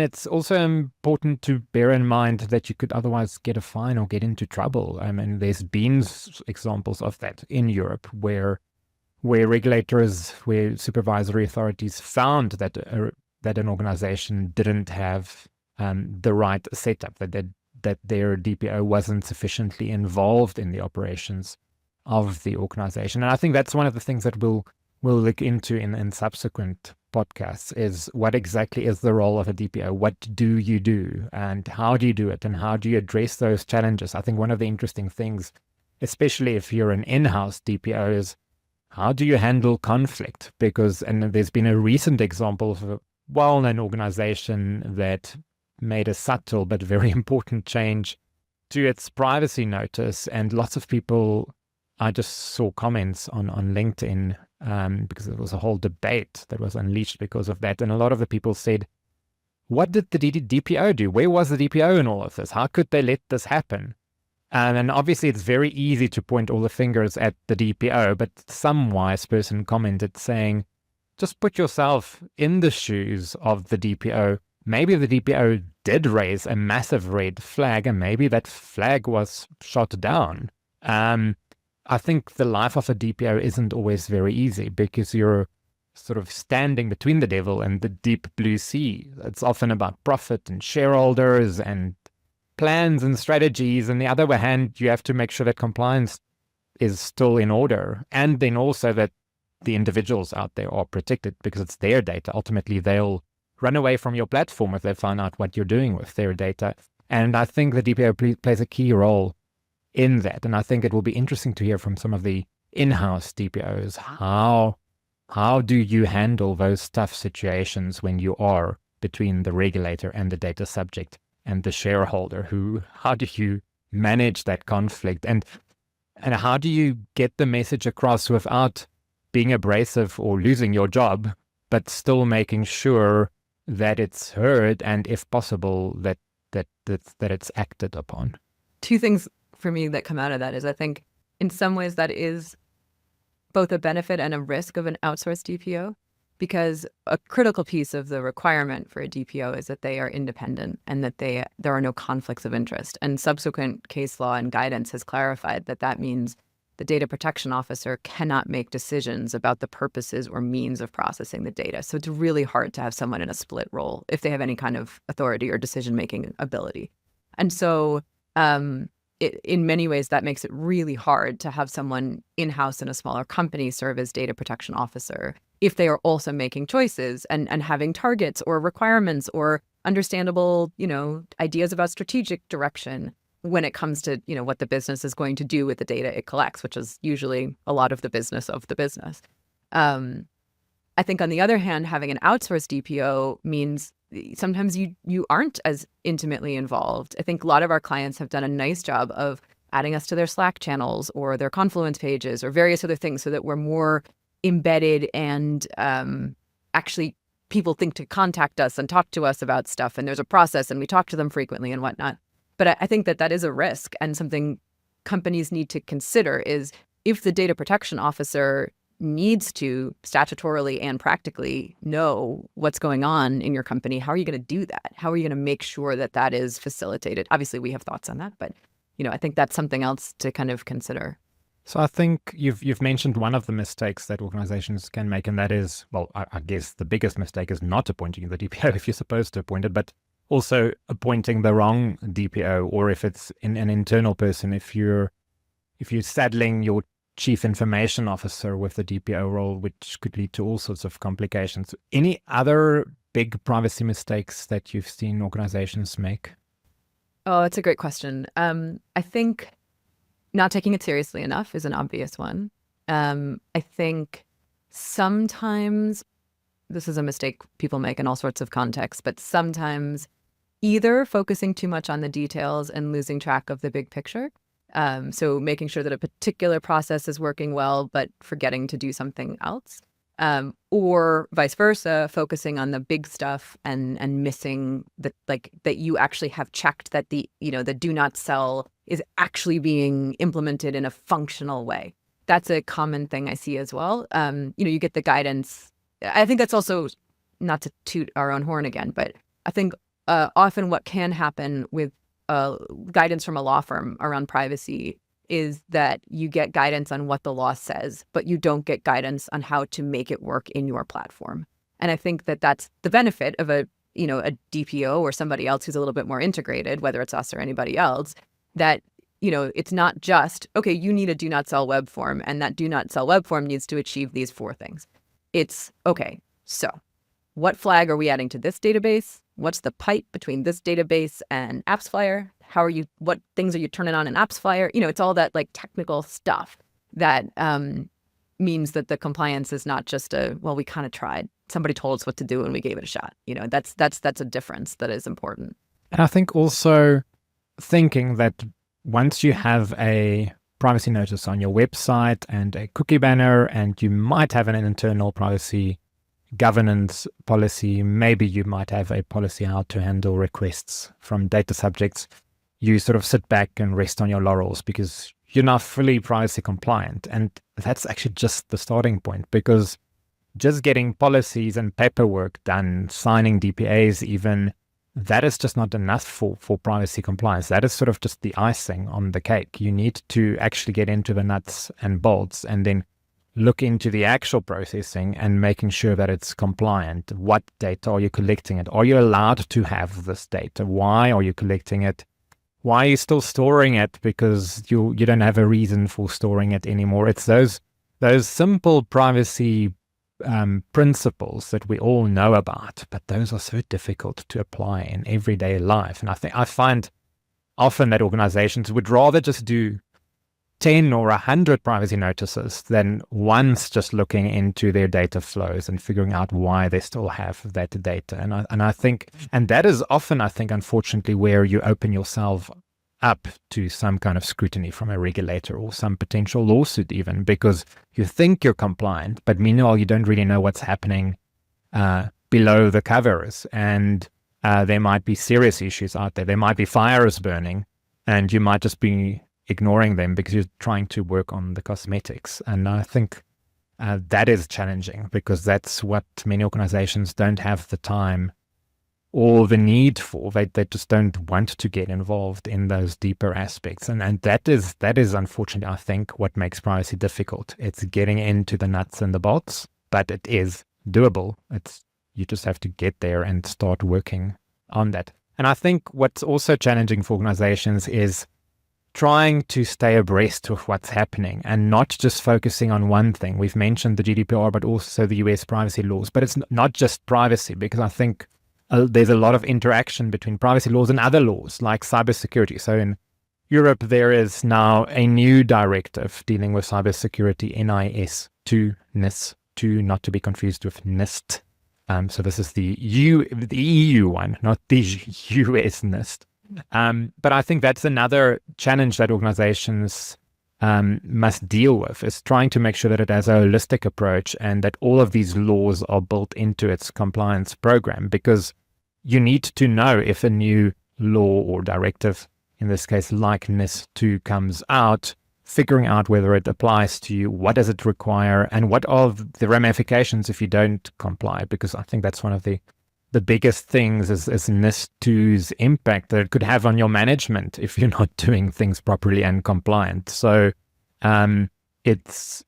it's also important to bear in mind that you could otherwise get a fine or get into trouble. I mean, there's been examples of that in Europe where regulators, where supervisory authorities found that an organization didn't have the right setup, that their DPO wasn't sufficiently involved in the operations of the organization. And I think that's one of the things that we'll look into in subsequent podcasts, is what exactly is the role of a DPO? What do you do? And how do you do it? And how do you address those challenges? I think one of the interesting things, especially if you're an in-house DPO, is how do you handle conflict? And there's been a recent example of a well-known organization that made a subtle but very important change to its privacy notice. And lots of people, I just saw comments on LinkedIn because there was a whole debate that was unleashed because of that. And a lot of the people said, what did the DPO do? Where was the DPO in all of this? How could they let this happen? And obviously it's very easy to point all the fingers at the DPO, but some wise person commented saying, just put yourself in the shoes of the DPO. Maybe the DPO did raise a massive red flag, and maybe that flag was shot down. I think the life of a DPO isn't always very easy because you're sort of standing between the devil and the deep blue sea. It's often about profit and shareholders and plans and strategies. On the other hand, you have to make sure that compliance is still in order, and then also that the individuals out there are protected because it's their data. Ultimately, they'll run away from your platform if they find out what you're doing with their data. And I think the DPO plays a key role in that. And I think it will be interesting to hear from some of the in-house DPOs, how do you handle those tough situations when you are between the regulator and the data subject and the shareholder? How do you manage that conflict? And how do you get the message across without being abrasive or losing your job, but still making sure that it's heard and, if possible, that it's acted upon? Two things for me that come out of that is, I think in some ways that is both a benefit and a risk of an outsourced DPO, because a critical piece of the requirement for a DPO is that they are independent and that there are no conflicts of interest. And subsequent case law and guidance has clarified that means the data protection officer cannot make decisions about the purposes or means of processing the data. So it's really hard to have someone in a split role if they have any kind of authority or decision-making ability. And so in many ways, that makes it really hard to have someone in-house in a smaller company serve as data protection officer if they are also making choices and having targets or requirements or understandable, ideas about strategic direction when it comes to, what the business is going to do with the data it collects, which is usually a lot of the business of the business. I think on the other hand, having an outsourced DPO means sometimes you aren't as intimately involved. I think a lot of our clients have done a nice job of adding us to their Slack channels or their Confluence pages or various other things so that we're more embedded and actually people think to contact us and talk to us about stuff, and there's a process and we talk to them frequently and whatnot. But I think that is a risk, and something companies need to consider is if the data protection officer needs to statutorily and practically know what's going on in your company, how are you going to do that? How are you going to make sure that is facilitated? Obviously, we have thoughts on that, but I think that's something else to kind of consider. So I think you've mentioned one of the mistakes that organizations can make, and that is, well, I guess the biggest mistake is not appointing the DPO if you're supposed to appoint it, but also appointing the wrong DPO, or if it's an internal person, if you're saddling your chief information officer with the DPO role, which could lead to all sorts of complications. Any other big privacy mistakes that you've seen organizations make? Oh, that's a great question. I think not taking it seriously enough is an obvious one. I think sometimes this is a mistake people make in all sorts of contexts, but sometimes either focusing too much on the details and losing track of the big picture. So making sure that a particular process is working well, but forgetting to do something else. Or vice versa, focusing on the big stuff and missing that you actually have checked that the do not sell is actually being implemented in a functional way. That's a common thing I see as well. You get the guidance. I think that's also, not to toot our own horn again, but I think often what can happen with guidance from a law firm around privacy is that you get guidance on what the law says, but you don't get guidance on how to make it work in your platform. And I think that's the benefit of a DPO or somebody else who's a little bit more integrated, whether it's us or anybody else, that, it's not just, okay, you need a do not sell web form, and that do not sell web form needs to achieve these 4 things. It's, okay, so what flag are we adding to this database? What's the pipe between this database and AppsFlyer? What things are you turning on in AppsFlyer? It's all that technical stuff that means that the compliance is not just we kind of tried. Somebody told us what to do and we gave it a shot. That's a difference that is important. And I think also thinking that once you have a privacy notice on your website and a cookie banner, and you might have an internal privacy governance policy, maybe you might have a policy how to handle requests from data subjects, you sort of sit back and rest on your laurels because you're not fully privacy compliant. And that's actually just the starting point, because just getting policies and paperwork done, signing DPAs even, that is just not enough for privacy compliance. That is sort of just the icing on the cake. You need to actually get into the nuts and bolts and then look into the actual processing and making sure that it's compliant. What data are you collecting it? Are you allowed to have this data? Why are you collecting it? Why are you still storing it? Because you don't have a reason for storing it anymore. It's those simple privacy principles that we all know about, but those are so difficult to apply in everyday life. And I find often that organizations would rather just do 10 or 100 privacy notices than once just looking into their data flows and figuring out why they still have that data. And I think, and that is often, I think, unfortunately, where you open yourself up to some kind of scrutiny from a regulator or some potential lawsuit even, because you think you're compliant, but meanwhile, you don't really know what's happening below the covers. And there might be serious issues out there. There might be fires burning, and you might just be ignoring them because you're trying to work on the cosmetics. And I think that is challenging, because that's what many organizations don't have the time or the need for. They just don't want to get involved in those deeper aspects. And that is unfortunately, I think, what makes privacy difficult. It's getting into the nuts and the bolts, but it is doable. You just have to get there and start working on that. And I think what's also challenging for organizations is trying to stay abreast of what's happening and not just focusing on one thing. We've mentioned the GDPR, but also the US privacy laws. But it's not just privacy, because I think there's a lot of interaction between privacy laws and other laws like cybersecurity. So in Europe, there is now a new directive dealing with cybersecurity, NIS2, NIS2, not to be confused with NIST. So this is the EU one, not the US NIST. But I think that's another challenge that organizations must deal with, is trying to make sure that it has a holistic approach and that all of these laws are built into its compliance program, because you need to know if a new law or directive, in this case like NIS2, comes out, figuring out whether it applies to you, what does it require, and what are the ramifications if you don't comply, because I think that's one of the biggest things is NIS2's impact that it could have on your management if you're not doing things properly and compliant. So it's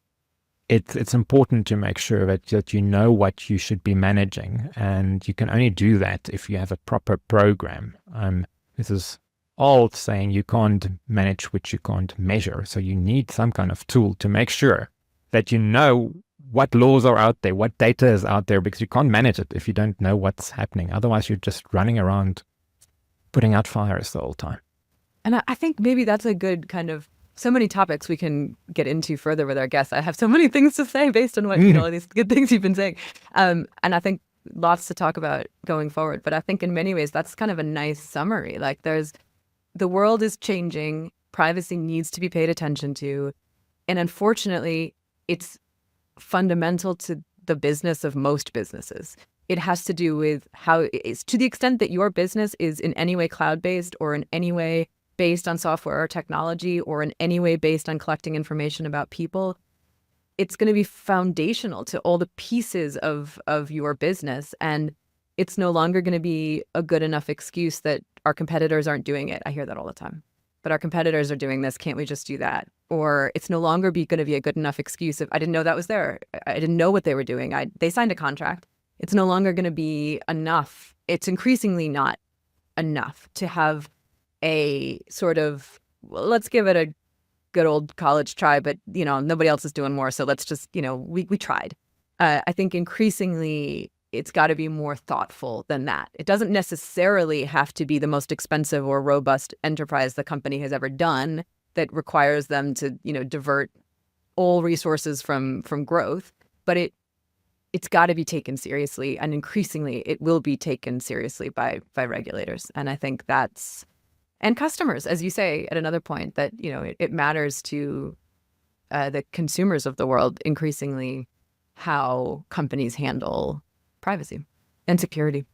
important to make sure that you know what you should be managing, and you can only do that if you have a proper program. This is old saying, you can't manage what you can't measure. So you need some kind of tool to make sure that you know what laws are out there, what data is out there, because you can't manage it if you don't know what's happening. Otherwise, you're just running around putting out fires the whole time. And I think maybe that's a good kind of, so many topics we can get into further with our guests. I have so many things to say based on what, all these good things you've been saying. And I think lots to talk about going forward. But I think in many ways, that's kind of a nice summary. Like the world is changing. Privacy needs to be paid attention to. And unfortunately, it's fundamental to the business of most businesses. It has to do with how it's, to the extent that your business is in any way cloud-based or in any way based on software or technology or in any way based on collecting information about people, it's going to be foundational to all the pieces of your business. And it's no longer going to be a good enough excuse that our competitors aren't doing it. I hear that all the time. But our competitors are doing this. Can't we just do that? Or it's no longer going to be a good enough excuse if I didn't know that was there. I didn't know what they were doing. They signed a contract. It's no longer going to be enough. It's increasingly not enough to have a sort of, well, let's give it a good old college try, but nobody else is doing more, so let's just we tried. I think increasingly it's got to be more thoughtful than that. It doesn't necessarily have to be the most expensive or robust enterprise the company has ever done that requires them to divert all resources from growth, but it's got to be taken seriously, and increasingly it will be taken seriously by regulators. And I think and customers, as you say at another point, that it matters to the consumers of the world increasingly how companies handle privacy and security.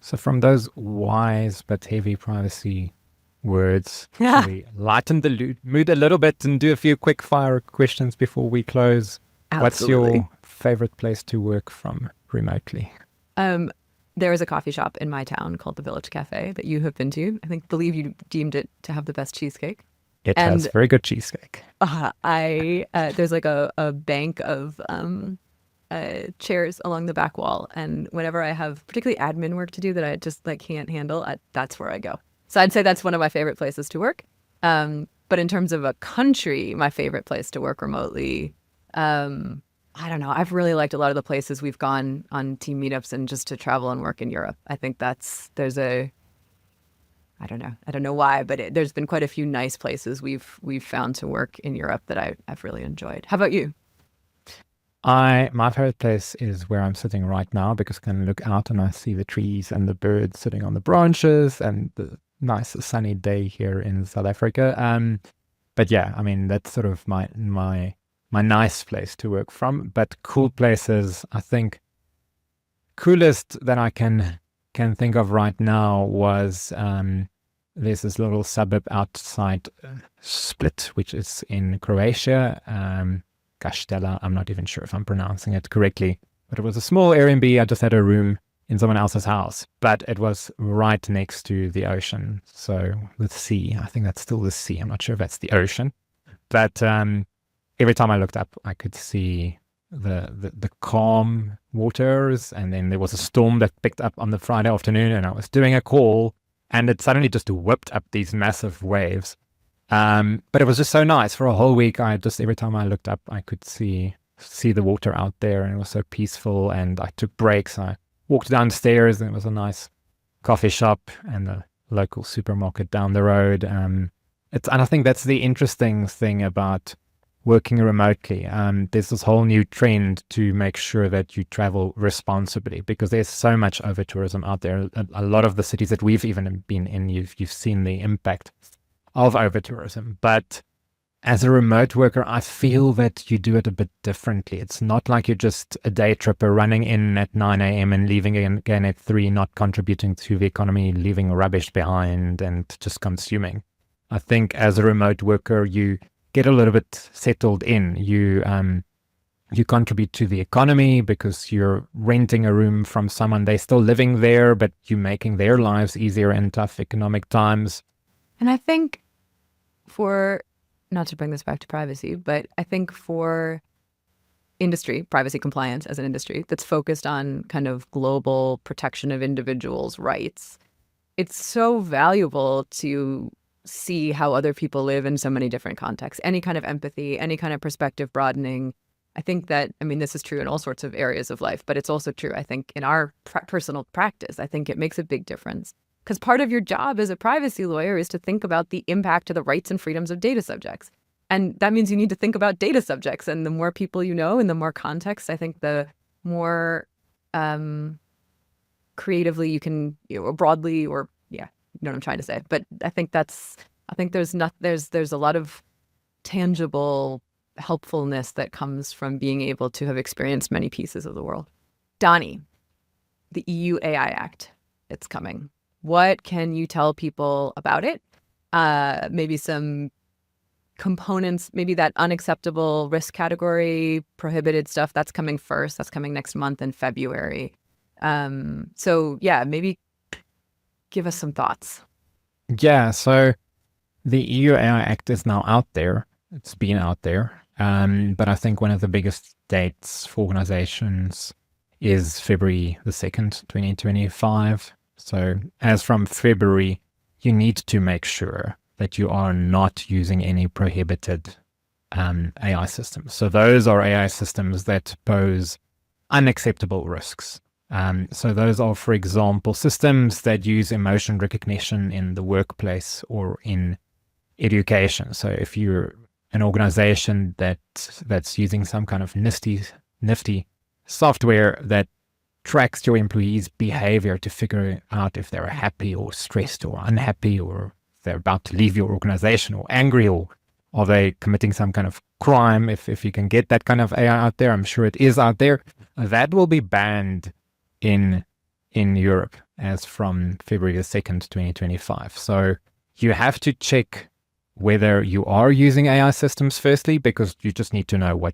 So from those wise but heavy privacy words, shall we lighten the mood a little bit and do a few quick fire questions before we close? Absolutely. What's your favorite place to work from remotely? There is a coffee shop in my town called the Village Cafe that you have been to. I believe you deemed it to have the best cheesecake. It has very good cheesecake. There's like a bank of chairs along the back wall, and whenever I have particularly admin work to do that I just can't handle, that's where I go. So I'd say that's one of my favorite places to work. But in terms of a country, my favorite place to work remotely, I don't know. I've really liked a lot of the places we've gone on team meetups and just to travel and work in Europe. I think I don't know why, but there's been quite a few nice places we've found to work in Europe that I've really enjoyed. How about you? My favorite place is where I'm sitting right now, because I can look out and I see the trees and the birds sitting on the branches and the nice sunny day here in South Africa. But yeah, I mean, that's sort of my nice place to work from. But cool places, I think coolest that I can think of right now was there's this little suburb outside Split, which is in Croatia. Kastela, I'm not even sure if I'm pronouncing it correctly, but it was a small Airbnb. I just had a room in someone else's house, but it was right next to the ocean. So the sea, I think that's still the sea. I'm not sure if that's the ocean, but every time I looked up, I could see the calm waters. And then there was a storm that picked up on the Friday afternoon, and I was doing a call, and it suddenly just whipped up these massive waves. But it was just so nice. For a whole week, every time I looked up, I could see the water out there, and it was so peaceful. And I took breaks. I walked downstairs, and it was a nice coffee shop and the local supermarket down the road. And I think that's the interesting thing about working remotely. There's this whole new trend to make sure that you travel responsibly, because there's so much over tourism out there. A lot of the cities that we've even been in, you've seen the impact of over tourism. But as a remote worker, I feel that you do it a bit differently. It's not like you're just a day tripper running in at 9 a.m. and leaving again at 3, not contributing to the economy, leaving rubbish behind and just consuming. I think as a remote worker, you get a little bit settled in. You contribute to the economy because you're renting a room from someone. They're still living there, but you're making their lives easier in tough economic times. And I think not to bring this back to privacy, but I think for industry, privacy compliance as an industry that's focused on kind of global protection of individuals' rights, it's so valuable to see how other people live in so many different contexts, any kind of empathy, any kind of perspective broadening. I think that, this is true in all sorts of areas of life, but it's also true, I think, in our personal practice. I think it makes a big difference. Because part of your job as a privacy lawyer is to think about the impact to the rights and freedoms of data subjects. And that means you need to think about data subjects. And the more people you know and the more context, I think the more creatively you can, or broadly, or you know what I'm trying to say. But I think there's a lot of tangible helpfulness that comes from being able to have experienced many pieces of the world. Danie, the EU AI Act, it's coming. What can you tell people about it? Maybe some components, maybe that unacceptable risk category, prohibited stuff, that's coming first. That's coming next month in February. Maybe give us some thoughts. Yeah, so the EU AI Act is now out there. It's been out there. But I think one of the biggest dates for organizations is February the 2nd, 2025. So as from February, you need to make sure that you are not using any prohibited AI systems. So those are AI systems that pose unacceptable risks. So those are, for example, systems that use emotion recognition in the workplace or in education. So if you're an organization that's using some kind of nifty software that tracks your employees' behavior to figure out if they're happy or stressed or unhappy, or if they're about to leave your organization or angry, or are they committing some kind of crime. If you can get that kind of AI out there, I'm sure it is out there, that will be banned in Europe as from February the 2nd, 2025. So you have to check whether you are using AI systems firstly, because you just need to know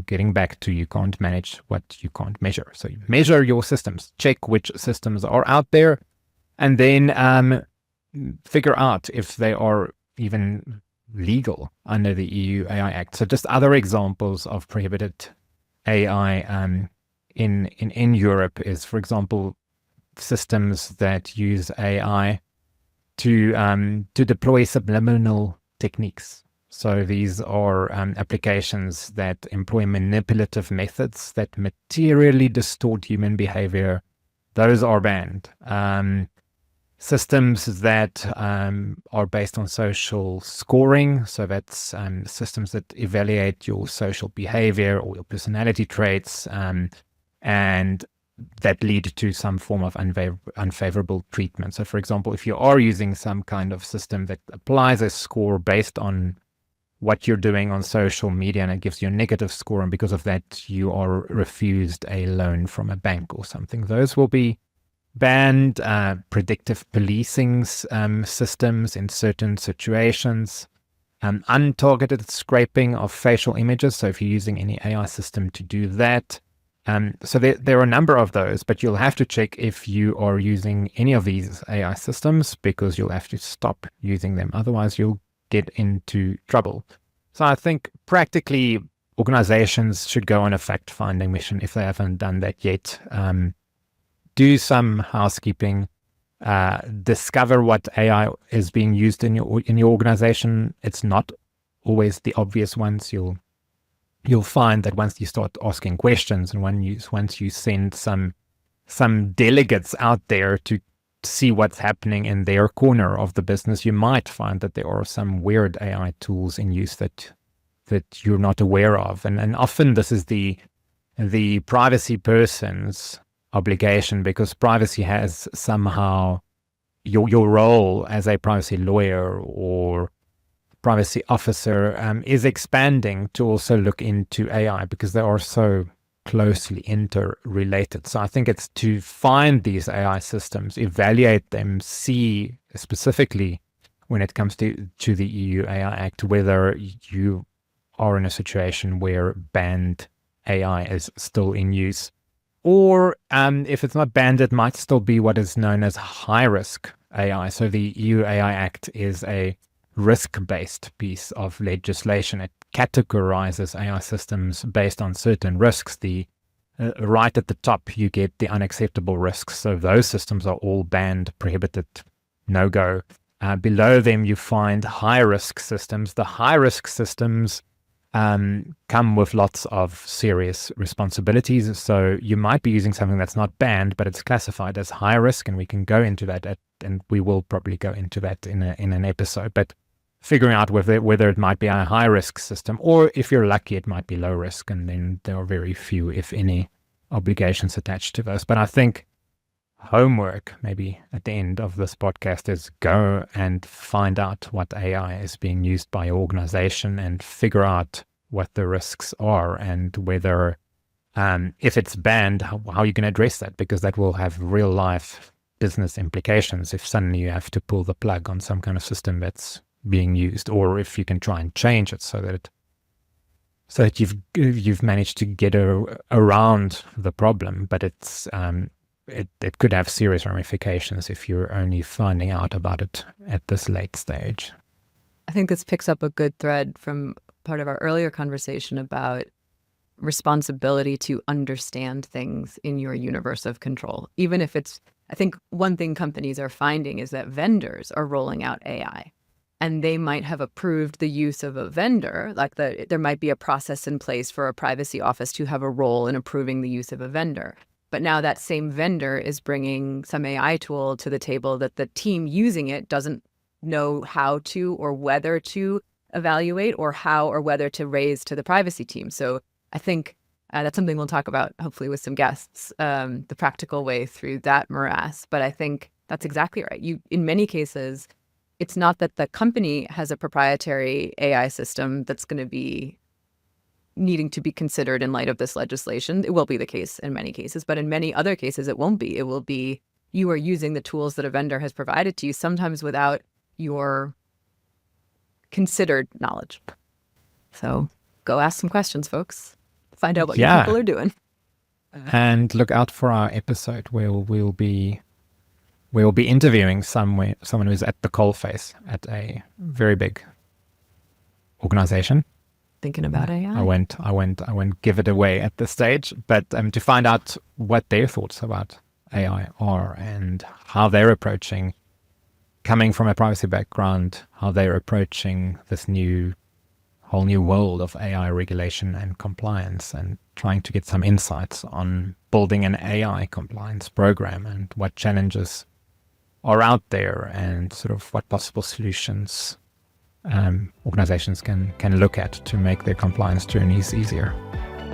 getting back to, you can't manage what you can't measure. So you measure your systems, check which systems are out there, and then figure out if they are even legal under the EU AI Act. So just other examples of prohibited AI in Europe is, for example, systems that use AI to deploy subliminal techniques. So these are applications that employ manipulative methods that materially distort human behavior. Those are banned. Systems that are based on social scoring, so that's systems that evaluate your social behavior or your personality traits, and that lead to some form of unfavorable treatment. So, for example, if you are using some kind of system that applies a score based on what you're doing on social media, and it gives you a negative score, and because of that you are refused a loan from a bank or something, those will be banned. Predictive policing systems in certain situations, untargeted scraping of facial images. So if you're using any AI system to do that, So there are a number of those, but you'll have to check if you are using any of these AI systems, because you'll have to stop using them. Otherwise, you'll get into trouble. So I think practically organizations should go on a fact-finding mission if they haven't done that yet. Do some housekeeping. Discover what AI is being used in your organization. It's not always the obvious ones. You'll find that once you start asking questions, and once you send some delegates out there to see what's happening in their corner of the business, you might find that there are some weird AI tools in use that you're not aware of. And often this is the privacy person's obligation, because privacy has somehow your role as a privacy lawyer or privacy officer is expanding to also look into AI, because they are so closely interrelated. So I think it's to find these AI systems, evaluate them, see specifically when it comes to the EU AI Act, whether you are in a situation where banned AI is still in use. Or if it's not banned, it might still be what is known as high-risk AI. So the EU AI Act is a risk-based piece of legislation. It categorizes AI systems based on certain risks. Right at the top, you get the unacceptable risks. So those systems are all banned, prohibited, no-go. Below them, you find high-risk systems. The high-risk systems come with lots of serious responsibilities. So you might be using something that's not banned, but it's classified as high risk, and we can go into that, and we will probably go into that in an episode. But figuring out whether it might be a high risk system, or if you're lucky, it might be low risk, and then there are very few, if any, obligations attached to those. But I think homework, maybe at the end of this podcast, is go and find out what AI is being used by your organization, and figure out what the risks are, and whether, if it's banned, how you can address that, because that will have real life business implications if suddenly you have to pull the plug on some kind of system that's being used, or if you can try and change it so that you've managed to get around the problem, but it's it could have serious ramifications if you're only finding out about it at this late stage. I think this picks up a good thread from part of our earlier conversation about responsibility to understand things in your universe of control. Even if I think one thing companies are finding is that vendors are rolling out AI, and they might have approved the use of a vendor, like there might be a process in place for a privacy office to have a role in approving the use of a vendor. But now that same vendor is bringing some AI tool to the table that the team using it doesn't know how to or whether to evaluate, or how or whether to raise to the privacy team. So I think that's something we'll talk about, hopefully with some guests, the practical way through that morass. But I think that's exactly right. In many cases, it's not that the company has a proprietary AI system that's going to be needing to be considered in light of this legislation. It will be the case in many cases, but in many other cases, it won't be. It will be you are using the tools that a vendor has provided to you, sometimes without your considered knowledge. So go ask some questions, folks. Find out what your people are doing. And look out for our episode where we'll be interviewing someone who's at the coalface at a very big organization. Thinking about AI. I won't give it away at this stage, but to find out what their thoughts about AI are, and how they're approaching, coming from a privacy background, how they're approaching this whole new world of AI regulation and compliance, and trying to get some insights on building an AI compliance program, and what challenges are out there, and sort of what possible solutions organizations can look at to make their compliance journeys easier.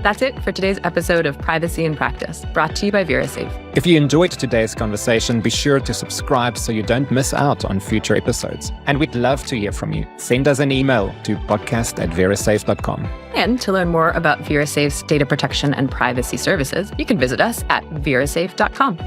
That's it for today's episode of Privacy in Practice, brought to you by VeraSafe. If you enjoyed today's conversation, be sure to subscribe so you don't miss out on future episodes. And we'd love to hear from you. Send us an email to podcast@verasafe.com. And to learn more about VeraSafe's data protection and privacy services, you can visit us at verasafe.com.